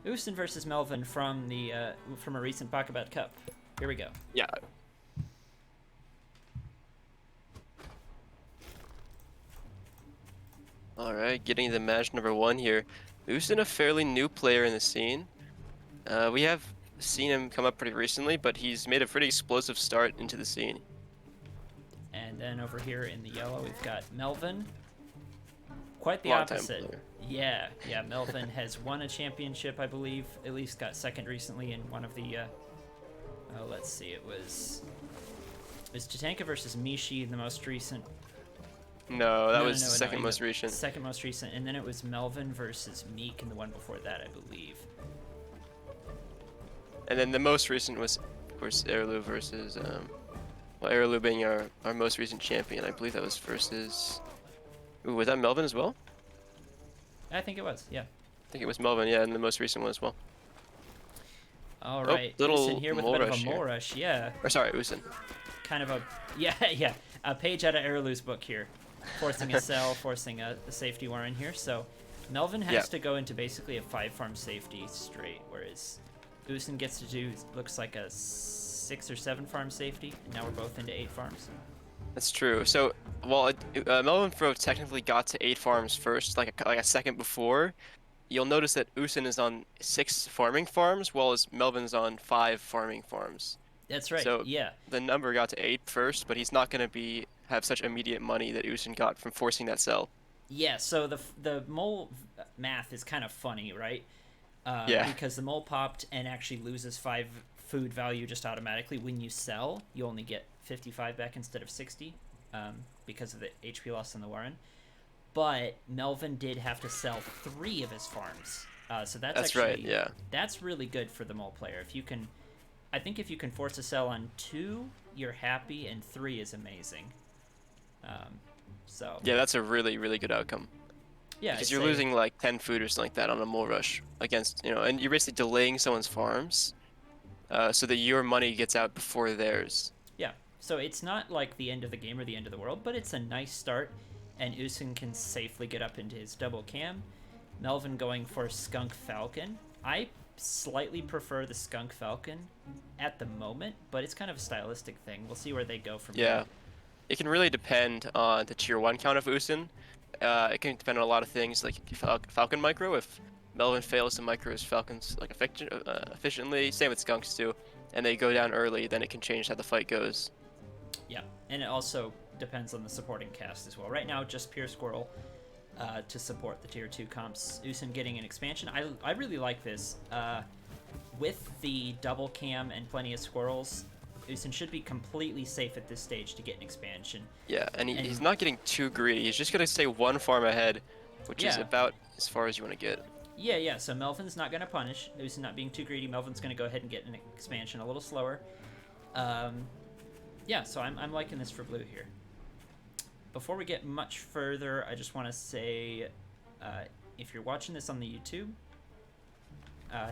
Ousen versus Melvin from from a recent Pocketbot Cup. Here we go. Yeah. All right, getting the match number 1 here. Ousen, a fairly new player in the scene. We have seen him come up pretty recently, but he's made a pretty explosive start into the scene. And then over here in the yellow, we've got Melvin. Quite the Long time opposite. player. Yeah. Melvin has won a championship, I believe. At least got second recently in one of the. Let's see. It was Tatanka versus Mishi in the most recent. No, that was No, second most recent. Second most recent, and then it was Melvin versus Meek in the one before that, I believe. And then the most recent was, of course, Airlu versus, well, Airlu being our most recent champion. I believe that was versus, ooh, was that Melvin as well? I think it was, yeah. I think it was Melvin, yeah, and the most recent one as well. All right, little Ousen here with a mole bit of a rush mole here. rush, yeah. Or sorry, Ousen. Kind of a, yeah, a page out of Airlu's book here. Forcing a sell, forcing a safety war in here. So Melvin has to go into basically a 5-farm safety straight, whereas Ousen gets to do, looks like a 6 or 7-farm safety, and now we're both into 8 farms. That's true. So, while Melvinfro technically got to 8 farms first, like a second before, you'll notice that Ousen is on 6 farming farms, while Melvin's on 5 farming farms. That's right, So yeah. the number got to 8 first, but he's not going to have such immediate money that Ousen got from forcing that sell. Yeah, so the mole math is kind of funny, right? Yeah. Because the mole popped and actually loses 5 food value just automatically. When you sell, you only get 55 back instead of 60 because of the HP loss on the Warren. But Melvin did have to sell 3 of his farms. So that's actually, right, yeah. That's really good for the mole player. If you can, I think if you can force a sell on 2, you're happy, and 3 is amazing. So Yeah, that's a really, really good outcome. yeah, Because you're losing like 10 food or something like that on a mole rush against, and you're basically delaying someone's farms so that your money gets out before theirs. Yeah, so it's not like the end of the game or the end of the world, but it's a nice start, and Ousen can safely get up into his double cam. Melvin going for Skunk Falcon. I slightly prefer the Skunk Falcon at the moment, but it's kind of a stylistic thing. We'll see where they go from here. It can really depend on the tier 1 count of Ousen. It can depend on a lot of things, like Falcon micro. If Melvin fails to micro his Falcons like efficiently, same with Skunks too, and they go down early, then it can change how the fight goes. Yeah, and it also depends on the supporting cast as well. Right now, just Pure Squirrel to support the tier 2 comps. Ousen getting an expansion. I really like this. With the double cam and plenty of squirrels, Ousen should be completely safe at this stage to get an expansion. Yeah, and he's not getting too greedy. He's just going to stay 1 farm ahead, which is about as far as you want to get. Yeah, so Melvin's not going to punish. Ousen not being too greedy. Melvin's going to go ahead and get an expansion a little slower. Yeah, so I'm liking this for blue here. Before we get much further, I just want to say, if you're watching this on the YouTube,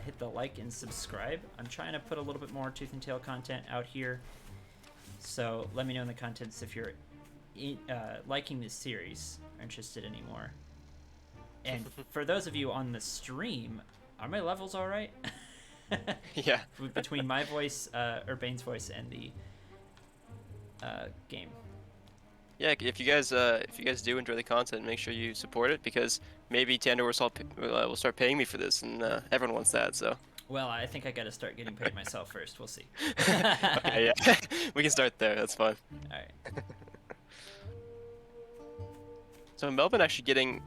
hit the like and subscribe. I'm trying to put a little bit more Tooth and Tail content out here, so let me know in the comments if you're liking this series or interested anymore. And for those of you on the stream, are my levels all right? Yeah. Between my voice, Urbane's voice, and the game. Yeah, if you guys do enjoy the content, make sure you support it, because maybe Tandor will start paying me for this, and everyone wants that. So. Well, I think I got to start getting paid myself first. We'll see. Okay, yeah, we can start there. That's fine. All right. So Melvin actually getting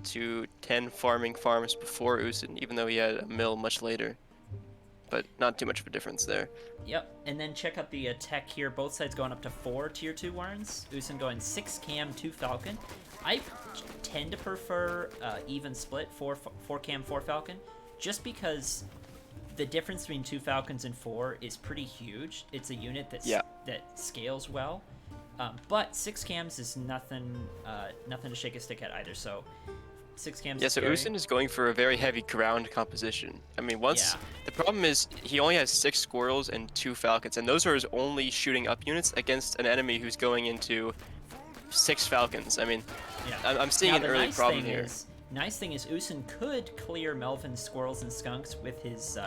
to 10 farming farms before Ousen, even though he had a mill much later. But not too much of a difference there. Yep, and then check out the tech here. Both sides going up to 4 tier 2 Warrens. Ousen going 6 cam, 2 Falcon. I tend to prefer even split, 4 cam, 4 Falcon, just because the difference between 2 Falcons and 4 is pretty huge. It's a unit that scales well. But 6 cams is nothing to shake a stick at either. So 6 cams. Yeah, so Ousen is going for a very heavy ground composition. I mean, the problem is he only has 6 squirrels and 2 falcons, and those are his only shooting up units against an enemy who's going into 6 falcons. I mean, I'm seeing an early problem here. nice thing is Ousen could clear Melvin's squirrels and skunks with his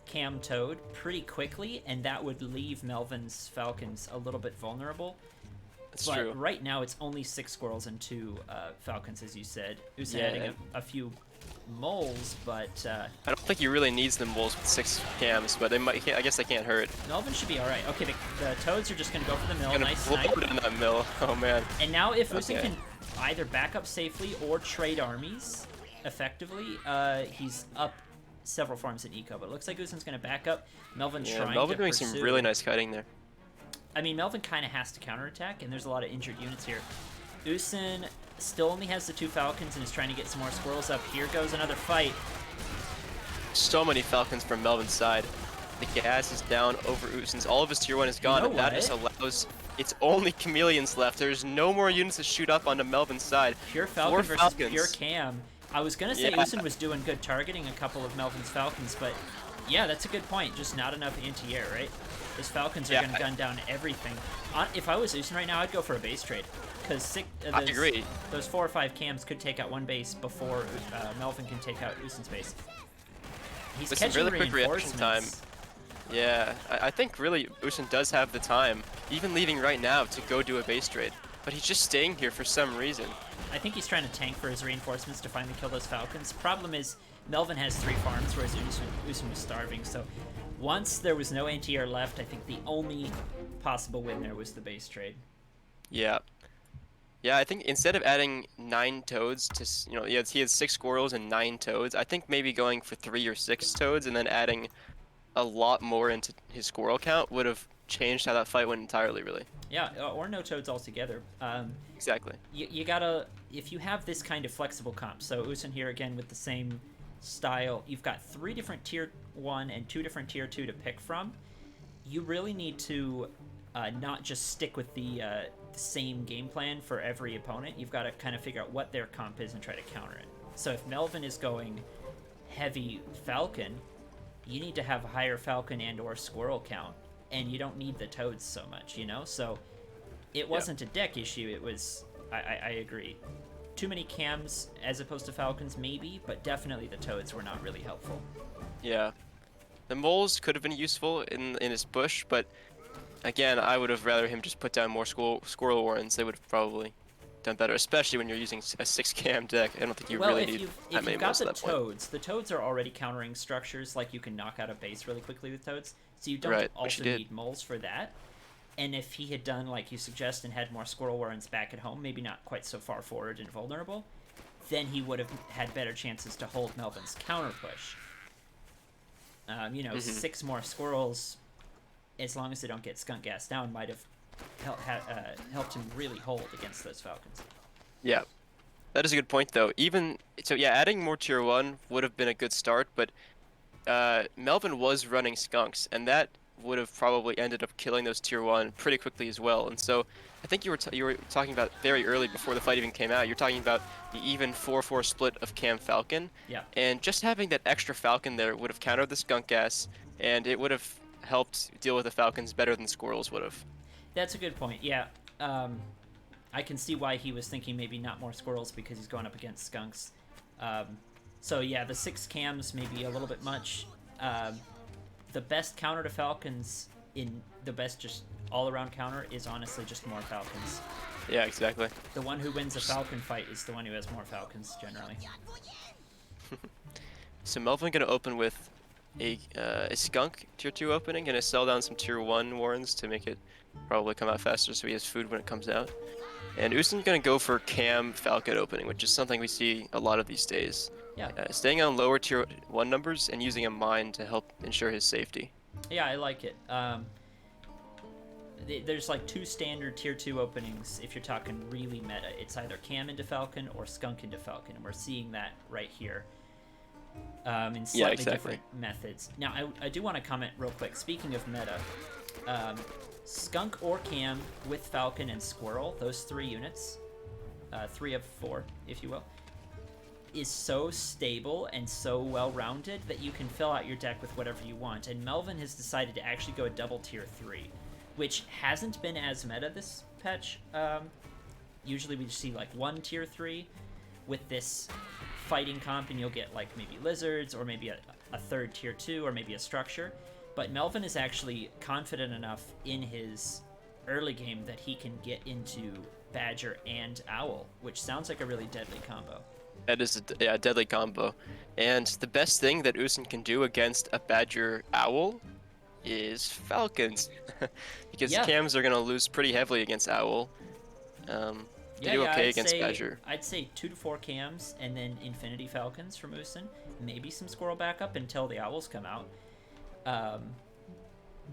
cam toad pretty quickly, and that would leave Melvin's falcons a little bit vulnerable. That's but true. right now it's only 6 squirrels and 2 falcons, as you said. Ousen Yeah, adding a few moles, but I don't think he really needs the moles with 6 cams, but they might. I guess they can't hurt. Melvin should be all right. Okay, the toads are just going to go for the mill. Gonna Nice blow snipe. in that mill. Oh man. And now if Ousen Okay. can either back up safely or trade armies effectively, he's up several farms in eco. But it looks like Ousen's going to back up. Melvin trying Melvin to doing pursue. some really nice kiting there. I mean, Melvin kind of has to counterattack, and there's a lot of injured units here. Ousen still only has the 2 falcons and is trying to get some more squirrels up. Here goes another fight. So many falcons from Melvin's side. The gas is down over Ousen's. All of his tier 1 is gone, know and that what? just allows. It's only chameleons left. There's no more units to shoot up onto Melvin's side. Pure falcon 4 versus falcons. pure cam. I was going to say Yeah. Ousen was doing good targeting a couple of Melvin's falcons, but yeah, that's a good point. Just not enough anti-air, right? Those falcons are Yeah, going to gun down everything. If I was Ousen right now, I'd go for a base trade. Because I agree. Those 4 or 5 cams could take out one base before Melvin can take out Ousen's base. He's With some catching really quick reaction time. reinforcements. Yeah, I think really Ousen does have the time, even leaving right now, to go do a base trade. But he's just staying here for some reason. I think he's trying to tank for his reinforcements to finally kill those falcons. Problem is, Melvin has 3 farms, whereas Ousen was starving. So once there was no anti-air left, I think the only possible win there was the base trade. Yeah. Yeah, I think instead of adding 9 toads to, he had 6 squirrels and 9 toads. I think maybe going for 3 or 6 toads and then adding a lot more into his squirrel count would have changed how that fight went entirely, really. Yeah, or no toads altogether. Exactly. You gotta, if you have this kind of flexible comp, so Ousen here again with the same style, you've got 3 different tier 1 and 2 different tier 2 to pick from. You really need to not just stick with the same game plan for every opponent. You've got to kind of figure out what their comp is and try to counter it. So if Melvin is going heavy Falcon, you need to have a higher Falcon and or squirrel count, and you don't need the toads so much, you know? So it wasn't a deck issue, it was, I agree. Too many cams as opposed to falcons, maybe, but definitely the toads were not really helpful. Yeah. The moles could have been useful in his bush, but again, I would have rather him just put down more squirrel warrens. They would have probably done better, especially when you're using a 6 cam deck. I don't think you really need that many if you've got moles the at that point. toads, the toads are already countering structures, like you can knock out a base really quickly with toads, so you don't Right, which also he did. need moles for that. And if he had done like you suggest and had more squirrel warrens back at home, maybe not quite so far forward and vulnerable, then he would have had better chances to hold Melvin's counter push. 6 more squirrels, as long as they don't get skunk gas down, might have helped him really hold against those falcons. Yeah. That is a good point, though. Adding more tier 1 would have been a good start, but Melvin was running skunks, and that would have probably ended up killing those tier 1 pretty quickly as well. And so I think you were talking about very early before the fight even came out. You're talking about the even 4-4 split of Cam Falcon. Yeah. And just having that extra Falcon there would have countered the skunk gas, and it would have helped deal with the Falcons better than squirrels would have. That's a good point. Yeah. I can see why he was thinking maybe not more squirrels because he's going up against skunks. So yeah, the 6 cams may be a little bit much. The best counter to falcons in the best just all-around counter is honestly just more falcons. Yeah, exactly. The one who wins a falcon fight is the one who has more falcons generally. So Melvin gonna open with a skunk tier 2 opening, gonna sell down some tier 1 warrens to make it probably come out faster so he has food when it comes out. And Ousen's gonna go for Cam Falcon opening, which is something we see a lot of these days. Yeah. Staying on lower tier 1 numbers and using a mine to help ensure his safety. Yeah, I like it. There's like 2 standard tier 2 openings if you're talking really meta. It's either Cam into Falcon or Skunk into Falcon, and we're seeing that right here in slightly different methods. Now, I do want to comment real quick. Speaking of meta, Skunk or Cam with Falcon and Squirrel, those 3 units, 3 of 4, if you will, is so stable and so well-rounded that you can fill out your deck with whatever you want. And Melvin has decided to actually go a double tier 3, which hasn't been as meta this patch. Usually we see like 1 tier 3 with this fighting comp and you'll get like maybe lizards or maybe a third tier 2 or maybe a structure. But Melvin is actually confident enough in his early game that he can get into Badger and Owl, which sounds like a really deadly combo. That is a deadly combo. And the best thing that Ousen can do against a Badger Owl is Falcons. Because cams are going to lose pretty heavily against Owl. They do okay against Badger. I'd say 2 to 4 cams and then Infinity Falcons from Ousen. Maybe some Squirrel backup until the Owls come out.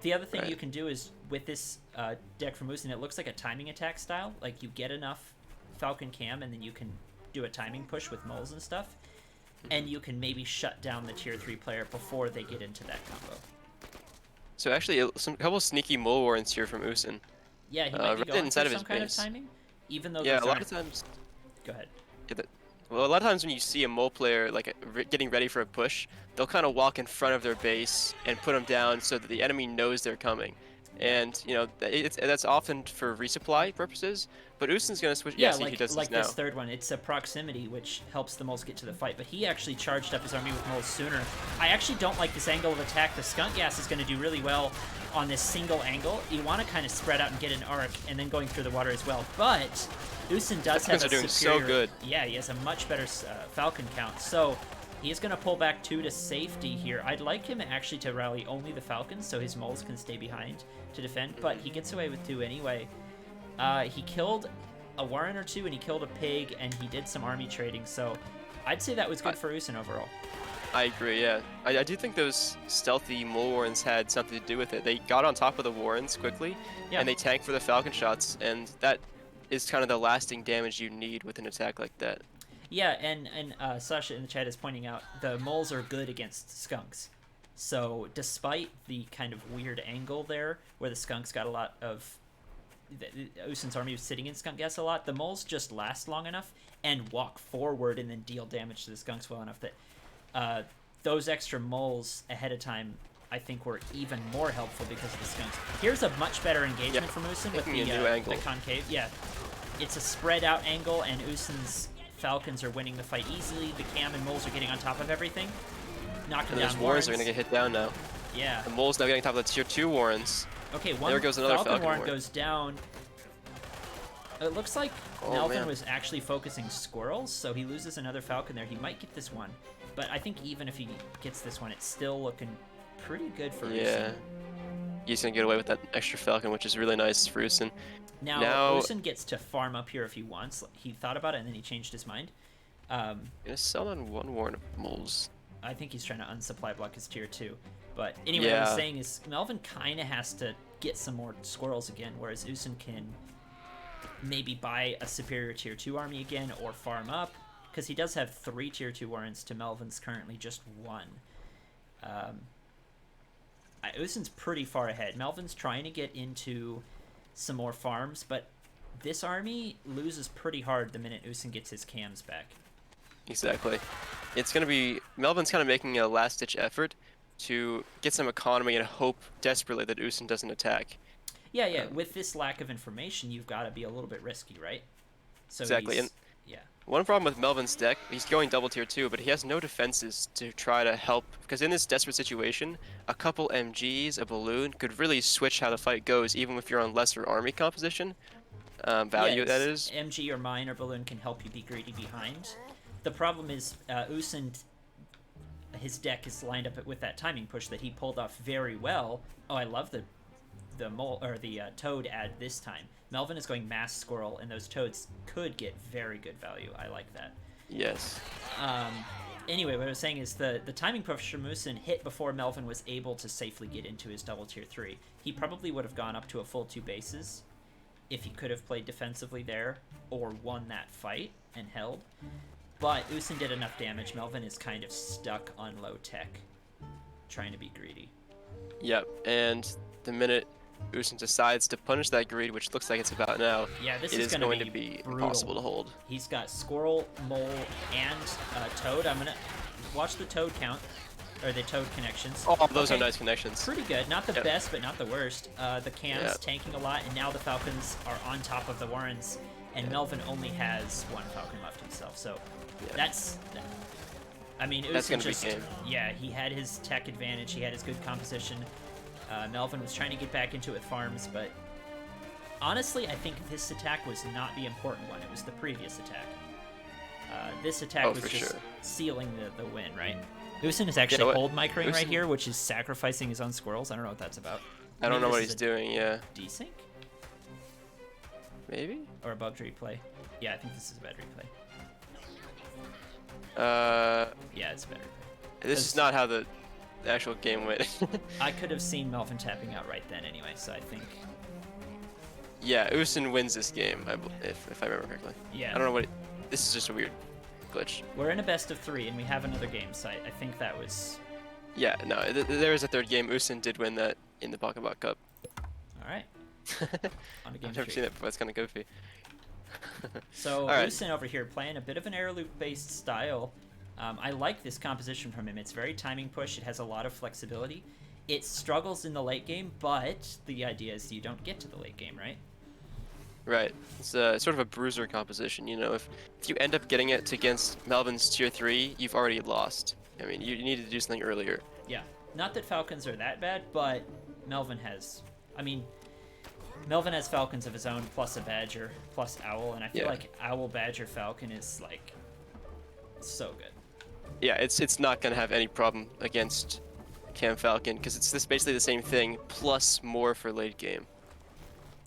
The other thing you can do is with this deck from Ousen, it looks like a timing attack style. Like you get enough Falcon cam and then you can do a timing push with moles and stuff. And you can maybe shut down the tier 3 player before they get into that combo. So actually, a couple sneaky mole warrants here from Ousen. Yeah, he might be going for some kind of timing, even though a lot of times. Go ahead. Well, a lot of times when you see a mole player like getting ready for a push, they'll kind of walk in front of their base and put them down so that the enemy knows they're coming. And you know that's often for resupply purposes. But Ousen's gonna switch. Yeah, he does like this now. This third one, it's a proximity which helps the moles get to the fight. But he actually charged up his army with moles sooner. I actually don't like this angle of attack. The skunk gas is going to do really well on this single angle. You want to kind of spread out and get an arc, and then going through the water as well. But Ousen does have a doing superior. So good. Yeah, he has a much better Falcon count. So he is going to pull back 2 to safety here. I'd like him actually to rally only the Falcons so his moles can stay behind to defend. But he gets away with 2 anyway. He killed a warren or 2, and he killed a pig, and he did some army trading. So I'd say that was good for Ousen overall. I agree, yeah. I do think those stealthy mole warrens had something to do with it. They got on top of the warrens quickly, and they tanked for the falcon shots, and that is kind of the lasting damage you need with an attack like that. Yeah, and Sasha in the chat is pointing out the moles are good against skunks. So despite the kind of weird angle there, where the skunks got a lot of... Ousen's army was sitting in skunk gas a lot, the moles just last long enough and walk forward and then deal damage to the skunks well enough that those extra moles ahead of time I think were even more helpful because of the skunks. Here's a much better engagement from Ousen with the concave. Yeah, it's a spread out angle and Ousen's Falcons are winning the fight easily. The cam and moles are getting on top of everything. Knocking down warrens are going to get hit down now. Yeah. The moles now getting on top of the tier 2 warrens. Okay, one Falcon warren goes down. It looks like Melvin was actually focusing squirrels, so he loses another Falcon there. He might get this one, but I think even if he gets this one, it's still looking pretty good for Ousen. Yeah, he's going to get away with that extra Falcon, which is really nice for Ousen. Now Ousen gets to farm up here if he wants. He thought about it and then he changed his mind. Going to sell on 1 warren of moles. I think he's trying to unsupply block his tier 2. But anyway, what I'm saying is Melvin kind of has to get some more squirrels again, whereas Ousen can maybe buy a superior tier 2 army again or farm up, because he does have 3 tier 2 warrants to Melvin's currently just 1. Ousen's pretty far ahead. Melvin's trying to get into some more farms, but this army loses pretty hard the minute Ousen gets his cams back. Exactly. It's going to be... Melvin's kind of making a last-ditch effort to get some economy and hope desperately that Ousen doesn't attack. Yeah. With this lack of information, you've got to be a little bit risky, right? So exactly. And one problem with Melvin's deck, he's going double tier 2, but he has no defenses to try to help. Because in this desperate situation, a couple MGs, a balloon, could really switch how the fight goes, even if you're on lesser army composition. Value, that is. MG or mine or balloon can help you be greedy behind. The problem is Ousen, his deck is lined up with that timing push that he pulled off very well. Oh, I love the mole or the toad ad this time. Melvin is going mass squirrel, and those toads could get very good value. I like that. Yes. Anyway, what I was saying is the timing push from Ousen hit before Melvin was able to safely get into his double tier 3. He probably would have gone up to a full 2 bases if he could have played defensively there or won that fight and held. But Ousen did enough damage. Melvin is kind of stuck on low tech, trying to be greedy. Yep, and the minute Ousen decides to punish that greed, which looks like it's about now, this it is going to be brutal. impossible to hold. He's got squirrel, mole, and toad. I'm gonna watch the toad count, or the toad connections. Oh, those are nice connections. Pretty good. Not the best, but not the worst. The cams tanking a lot, and now the Falcons are on top of the warrens, and Melvin only has 1 Falcon left himself. So that's I mean, That's Ousen gonna be just, game. yeah, he had his tech advantage. He had his good composition. Melvin was trying to get back into it with farms, but honestly, I think this attack was not the important one. It was the previous attack. This attack was just sealing the win, right? Ousen is actually hold microing right here, which is sacrificing his own squirrels. I don't know what that's about. I don't know what he's doing, yeah. Desync? Maybe? Or a bugged replay. Yeah, I think this is a bad replay. Yeah, it's a bad replay. This is not how the actual game went. I could have seen Melvin tapping out right then anyway, so I think... Yeah, Ousen wins this game, if I remember correctly. Yeah. I don't know what... This is just a weird glitch. We're in a best of 3, and we have another game, so I think that was... Yeah, no, there is a third game. Ousen did win that in the Pocketbot Cup. Alright. On to game I've never 3. seen that before. It's kind of goofy. So, right. Ousen over here playing a bit of an air loop-based style. I like this composition from him. It's very timing push. It has a lot of flexibility. It struggles in the late game, but the idea is you don't get to the late game, right? Right. It's sort of a bruiser composition, you know. If you end up getting it against Melvin's tier 3, you've already lost. I mean, you needed to do something earlier. Yeah. Not that Falcons are that bad, but Melvin has... I mean, Melvin has Falcons of his own, plus a Badger, plus Owl, and I feel like Owl, Badger, Falcon is, like, so good. Yeah, it's not going to have any problem against Cam Falcon, because it's basically the same thing, plus more for late game.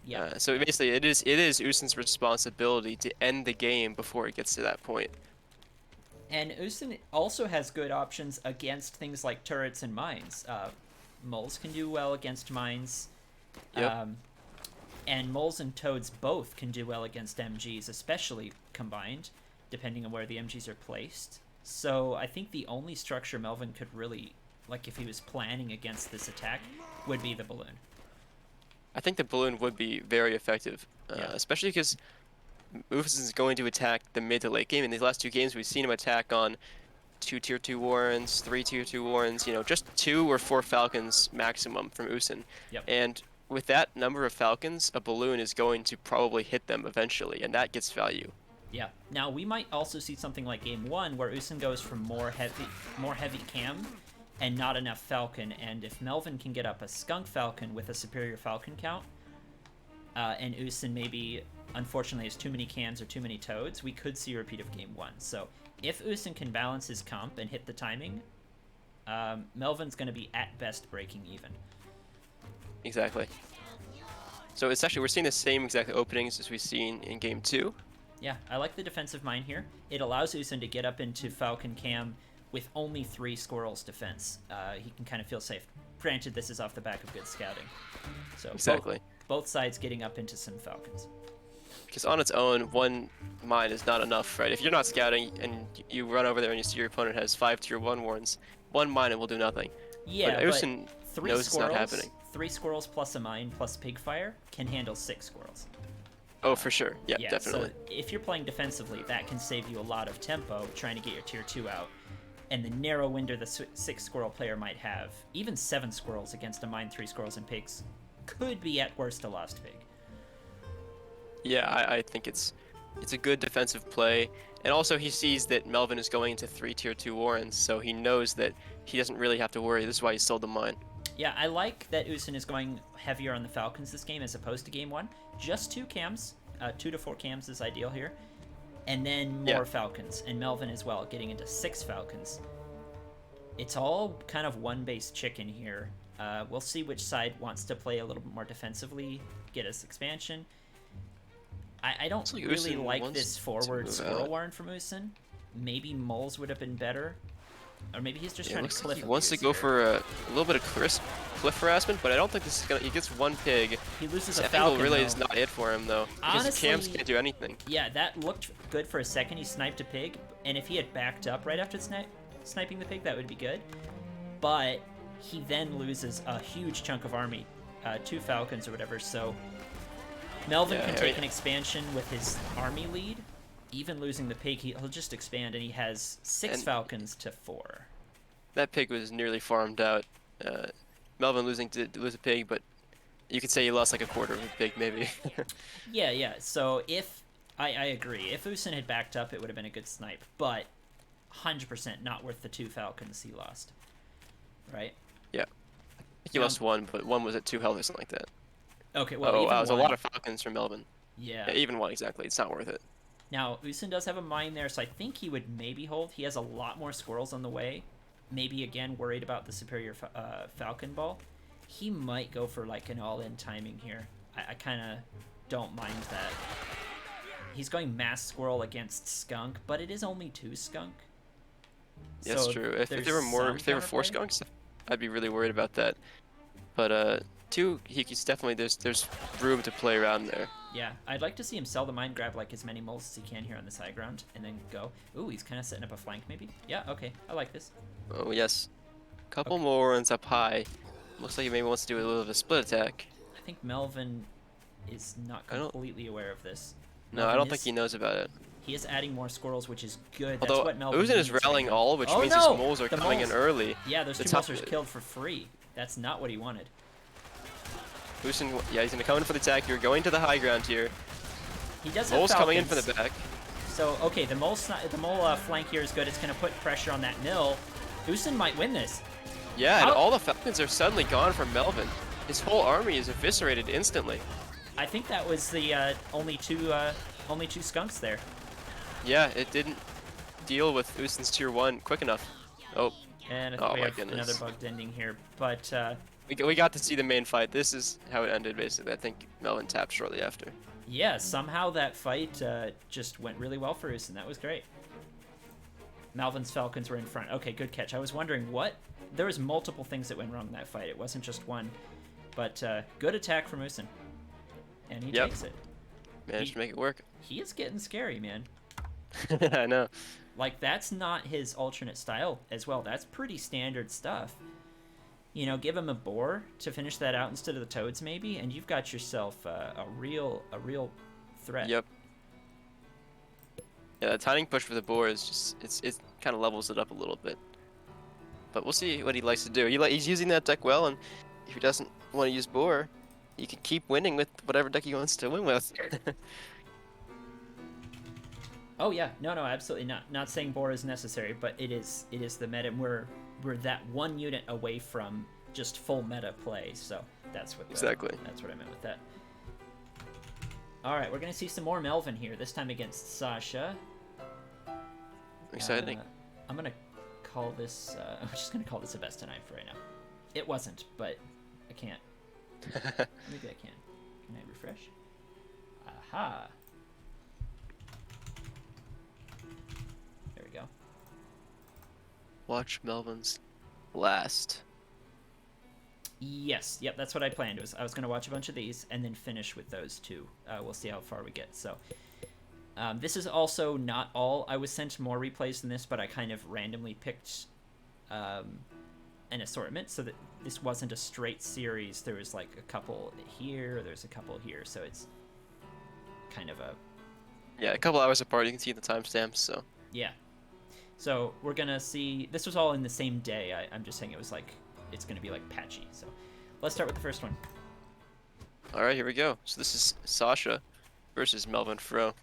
Yeah. So basically, it is Ousen's responsibility to end the game before it gets to that point. And Ousen also has good options against things like turrets and mines. Moles can do well against mines. Yep. And Moles and Toads both can do well against MGs, especially combined, depending on where the MGs are placed. So I think the only structure Melvin could really, like if he was planning against this attack, would be the balloon. I think the balloon would be very effective, especially because Ousen's going to attack the mid to late game. In these last 2 games, we've seen him attack on 2 tier 2 Warrens, 3 tier 2 Warrens, you know, just 2 or 4 Falcons maximum from Ousen. Yep. And with that number of Falcons, a balloon is going to probably hit them eventually, and that gets value. Yeah. Now we might also see something like game 1 where Ousen goes for more heavy cam and not enough Falcon, and if Melvin can get up a Skunk Falcon with a superior Falcon count, and Ousen maybe unfortunately has too many cams or too many Toads, we could see a repeat of game 1. So if Ousen can balance his comp and hit the timing, Melvin's going to be at best breaking even. Exactly. So it's actually, we're seeing the same exact openings as we've seen in game 2. Yeah, I like the defensive mine here. It allows Ousen to get up into Falcon cam with only 3 squirrels defense. He can kind of feel safe. Granted, this is off the back of good scouting. So exactly. Both sides getting up into some Falcons. Because on its own, 1 mine is not enough, right? If you're not scouting and you run over there and you see your opponent has 5 tier 1 Warrens, 1 mine and will do nothing. Yeah, but Ousen knows it's not happening. 3 squirrels plus a mine plus Pigfire can handle 6 squirrels. Oh, for sure. Yeah, definitely. So if you're playing defensively, that can save you a lot of tempo trying to get your tier 2 out. And the narrow window the 6 squirrel player might have, even 7 squirrels against a mine, 3 squirrels and pigs, could be at worst a lost pig. Yeah, I think it's a good defensive play. And also he sees that Melvin is going into 3 tier 2 Warrens, so he knows that he doesn't really have to worry. This is why he sold the mine. Yeah, I like that Ousen is going heavier on the Falcons this game as opposed to game 1. Just 2 cams, 2 to 4 cams is ideal here. And then more Falcons, and Melvin as well, getting into 6 Falcons. It's all kind of one-base chicken here. We'll see which side wants to play a little bit more defensively, get us expansion. I don't really like this forward squirrel warren from Ousen. Maybe Moles would have been better. Or maybe he's just trying to cliff. Like he wants to go for a little bit of cliff harassment, but I don't think this is gonna. He gets 1 pig. He loses a Falcon. Really is not it for him though. Because Honestly, cams can't do anything. Yeah, that looked good for a second. He sniped a pig, and if he had backed up right after sniping the pig, that would be good. But he then loses a huge chunk of army, 2 Falcons or whatever. So Melvin can take an expansion with his army lead. Even losing the pig, he'll just expand, and he has 6 Falcons to 4. That pig was nearly farmed out. Melvin did lose a pig, but you could say he lost like a quarter of a pig, maybe. Yeah. So if I agree, if Ousen had backed up, it would have been a good snipe. But 100% not worth the 2 Falcons he lost. Right? Yeah. I think he lost one, but one was at 2 health or something like that. Okay, well, Oh, even wow, it was a one. lot of Falcons from Melvin. Yeah. Yeah, even one, exactly. It's not worth it. Now, Ousen does have a mine there, so I think he would maybe hold. He has a lot more squirrels on the way. Maybe, again, worried about the superior Falcon ball. He might go for, like, an all-in timing here. I kind of don't mind that. He's going mass squirrel against skunk, but it is only 2 skunk. Yeah, that's So true. If there were some if there were 4 counterplay. skunks, I'd be really worried about that. But 2, he's definitely there's room to play around there. Yeah, I'd like to see him sell the mine, grab like as many moles as he can here on this high ground, and then go. Ooh, he's kind of setting up a flank maybe. Yeah, okay, I like this. Oh yes, couple more ones up high. Looks like he maybe wants to do a little bit of a split attack. I think Melvin is not completely aware of this. No, I don't think he knows about it. He is adding more squirrels, which is good. Although That's what Melvin Ousen is needs rallying right now. all, which Oh, means no! his moles are The coming moles. in early. Yeah, those 2 monsters killed for free. That's not what he wanted. Ousen, yeah, he's gonna come in for the attack. You're going to the high ground here. He does have Mole's coming in from Falcons. the back. So, okay, the mole flank here is good. It's going to put pressure on that mill. Ousen might win this. Yeah, and all the Falcons are suddenly gone from Melvin. His whole army is eviscerated instantly. I think that was the only two skunks there. Yeah, it didn't deal with Ousen's tier 1 quick enough. Oh, And I think we my have goodness. another bugged ending here, but we got to see the main fight. This is how it ended, basically. I think Melvin tapped shortly after. yeah, somehow that fight just went really well for Ousen. That was great. Melvin's Falcons were in front. Okay, good catch. I was wondering what... There was multiple things that went wrong in that fight. It wasn't just one. But good attack from Ousen. And he takes it. Managed to make it work. He is getting scary, man. I know. Like, that's not his alternate style as well. That's pretty standard stuff. You know, give him a boar to finish that out instead of the toads, maybe, and you've got yourself a real threat. Yep. Yeah, the timing push for the boar is just it kind of levels it up a little bit. But we'll see what he likes to do. He's using that deck well, and if he doesn't want to use boar, he can keep winning with whatever deck he wants to win with. Oh yeah, no, absolutely not. Not saying boar is necessary, but it is the meta. And we're that one unit away from just full meta play. So that's what exactly. That's what I meant with that. All right, we're gonna see some more Melvin here. This time against Sasha. Exciting. I'm gonna call this. I'm just gonna call this a best of 9 for right now. It wasn't, but I can't. Maybe I can. Can I refresh? Aha. There we go. Watch Melvin's last. Yes, yep, that's what I planned. I was going to watch a bunch of these and then finish with those 2. We'll see how far we get. So, this is also not all. I was sent more replays than this, but I kind of randomly picked an assortment so that this wasn't a straight series. There was like a couple here, there's a couple here, so it's kind of a... Yeah, a couple hours apart. You can see the timestamps, so... Yeah. So, we're going to see... This was all in the same day. I'm just saying it was like... It's going to be like patchy. So let's start with the first one. All right, here we go. So this is Sasha versus Melvinfro.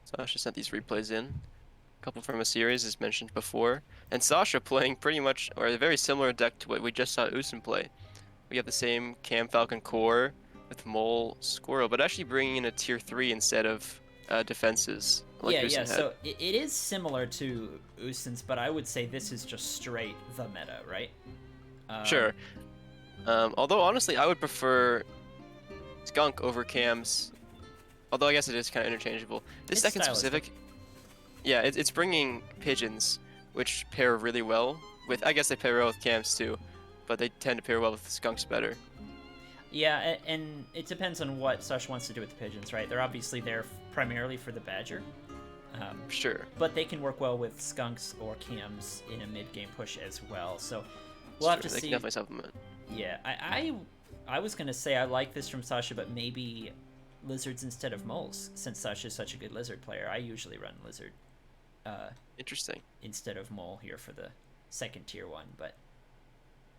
Sasha sent these replays in. A couple from a series, as mentioned before. And Sasha playing pretty much, or a very similar deck to what we just saw Ousen play. We have the same Cam Falcon core with Mole Squirrel, but actually bringing in a tier 3 instead of defenses. Like yeah, Ousen had. So it is similar to Ousen's, but I would say this is just straight the meta, right? Sure. Although, honestly, I would prefer Skunk over Cam's. Although, I guess it is kind of interchangeable. This deck in specific... Yeah, it's bringing Pigeons, which pair really well with... I guess they pair well with Cam's, too. But they tend to pair well with Skunks better. Yeah, and it depends on what Sasha wants to do with the Pigeons, right? They're obviously there primarily for the Badger. Sure. But they can work well with Skunks or Cams in a mid-game push as well. So we'll have to see. They can definitely supplement. Yeah, I was gonna say I like this from Sasha, but maybe lizards instead of moles, since Sasha's such a good lizard player. I usually run lizard. Interesting. Instead of mole here for the second tier 1, but.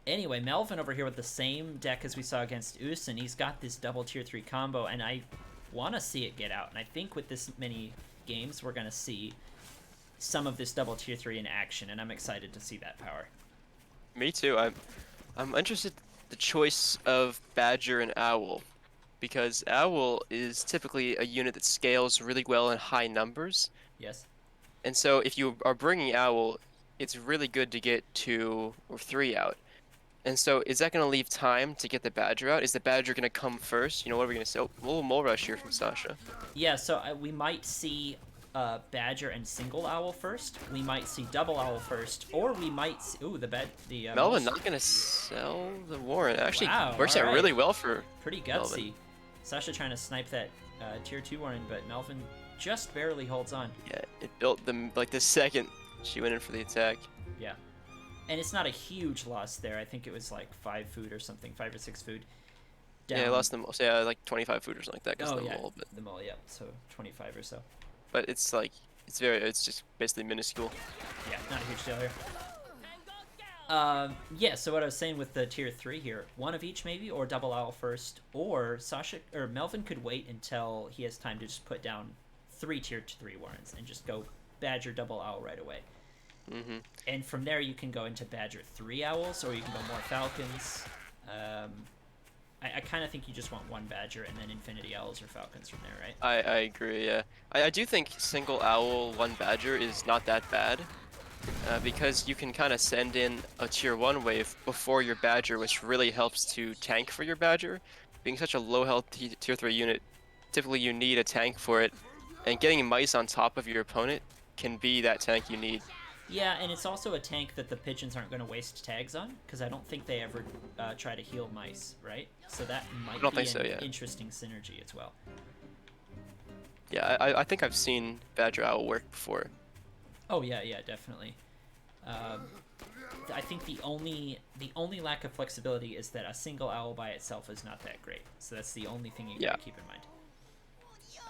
Anyway, Melvin over here with the same deck as we saw against Ousen. He's got this double tier 3 combo, and I want to see it get out. And I think with this many games, we're going to see some of this double tier 3 in action, and I'm excited to see that power. Me too. I'm interested in the choice of Badger and Owl, because Owl is typically a unit that scales really well in high numbers. Yes. And so if you are bringing Owl, it's really good to get 2 or 3 out. And so is that going to leave time to get the Badger out? Is the Badger going to come first? You know, what are we going to say? Oh, a little mole rush here from Sasha. Yeah, so we might see Badger and single Owl first. We might see double Owl first, or we might see... Ooh, Melvin not going to sell the Warren. Actually, wow, works out really well for pretty gutsy. Melvin. Sasha trying to snipe that tier 2 Warren, but Melvin just barely holds on. Yeah, it built them like the second she went in for the attack. Yeah. And it's not a huge loss there. I think it was like 5 food or something, 5 or 6 food. Down. Yeah, I lost the most. Yeah, like 25 food or something like that. Oh, the yeah, mole, but... the mole, yeah. So 25 or so. But it's like, it's just basically minuscule. Yeah, not a huge deal here. Yeah, so what I was saying with the tier 3 here, one of each maybe, or double Owl first, or Sasha, or Melvin could wait until he has time to just put down 3 tier 3 Warrens and just go Badger double Owl right away. Mm-hmm. And from there you can go into Badger 3 Owls, or you can go more Falcons. I kind of think you just want one Badger and then Infinity Owls or Falcons from there, right? I agree, yeah. I do think single Owl, one Badger is not that bad. Because you can kind of send in a tier 1 wave before your Badger, which really helps to tank for your Badger. Being such a low health tier 3 unit, typically you need a tank for it. And getting mice on top of your opponent can be that tank you need. Yeah, and it's also a tank that the pigeons aren't going to waste tags on, because I don't think they ever try to heal mice, right? So that might be an interesting synergy as well. Yeah, I think I've seen Badger Owl work before. Oh yeah, definitely. I think the only lack of flexibility is that a single Owl by itself is not that great. So that's the only thing you gotta keep in mind.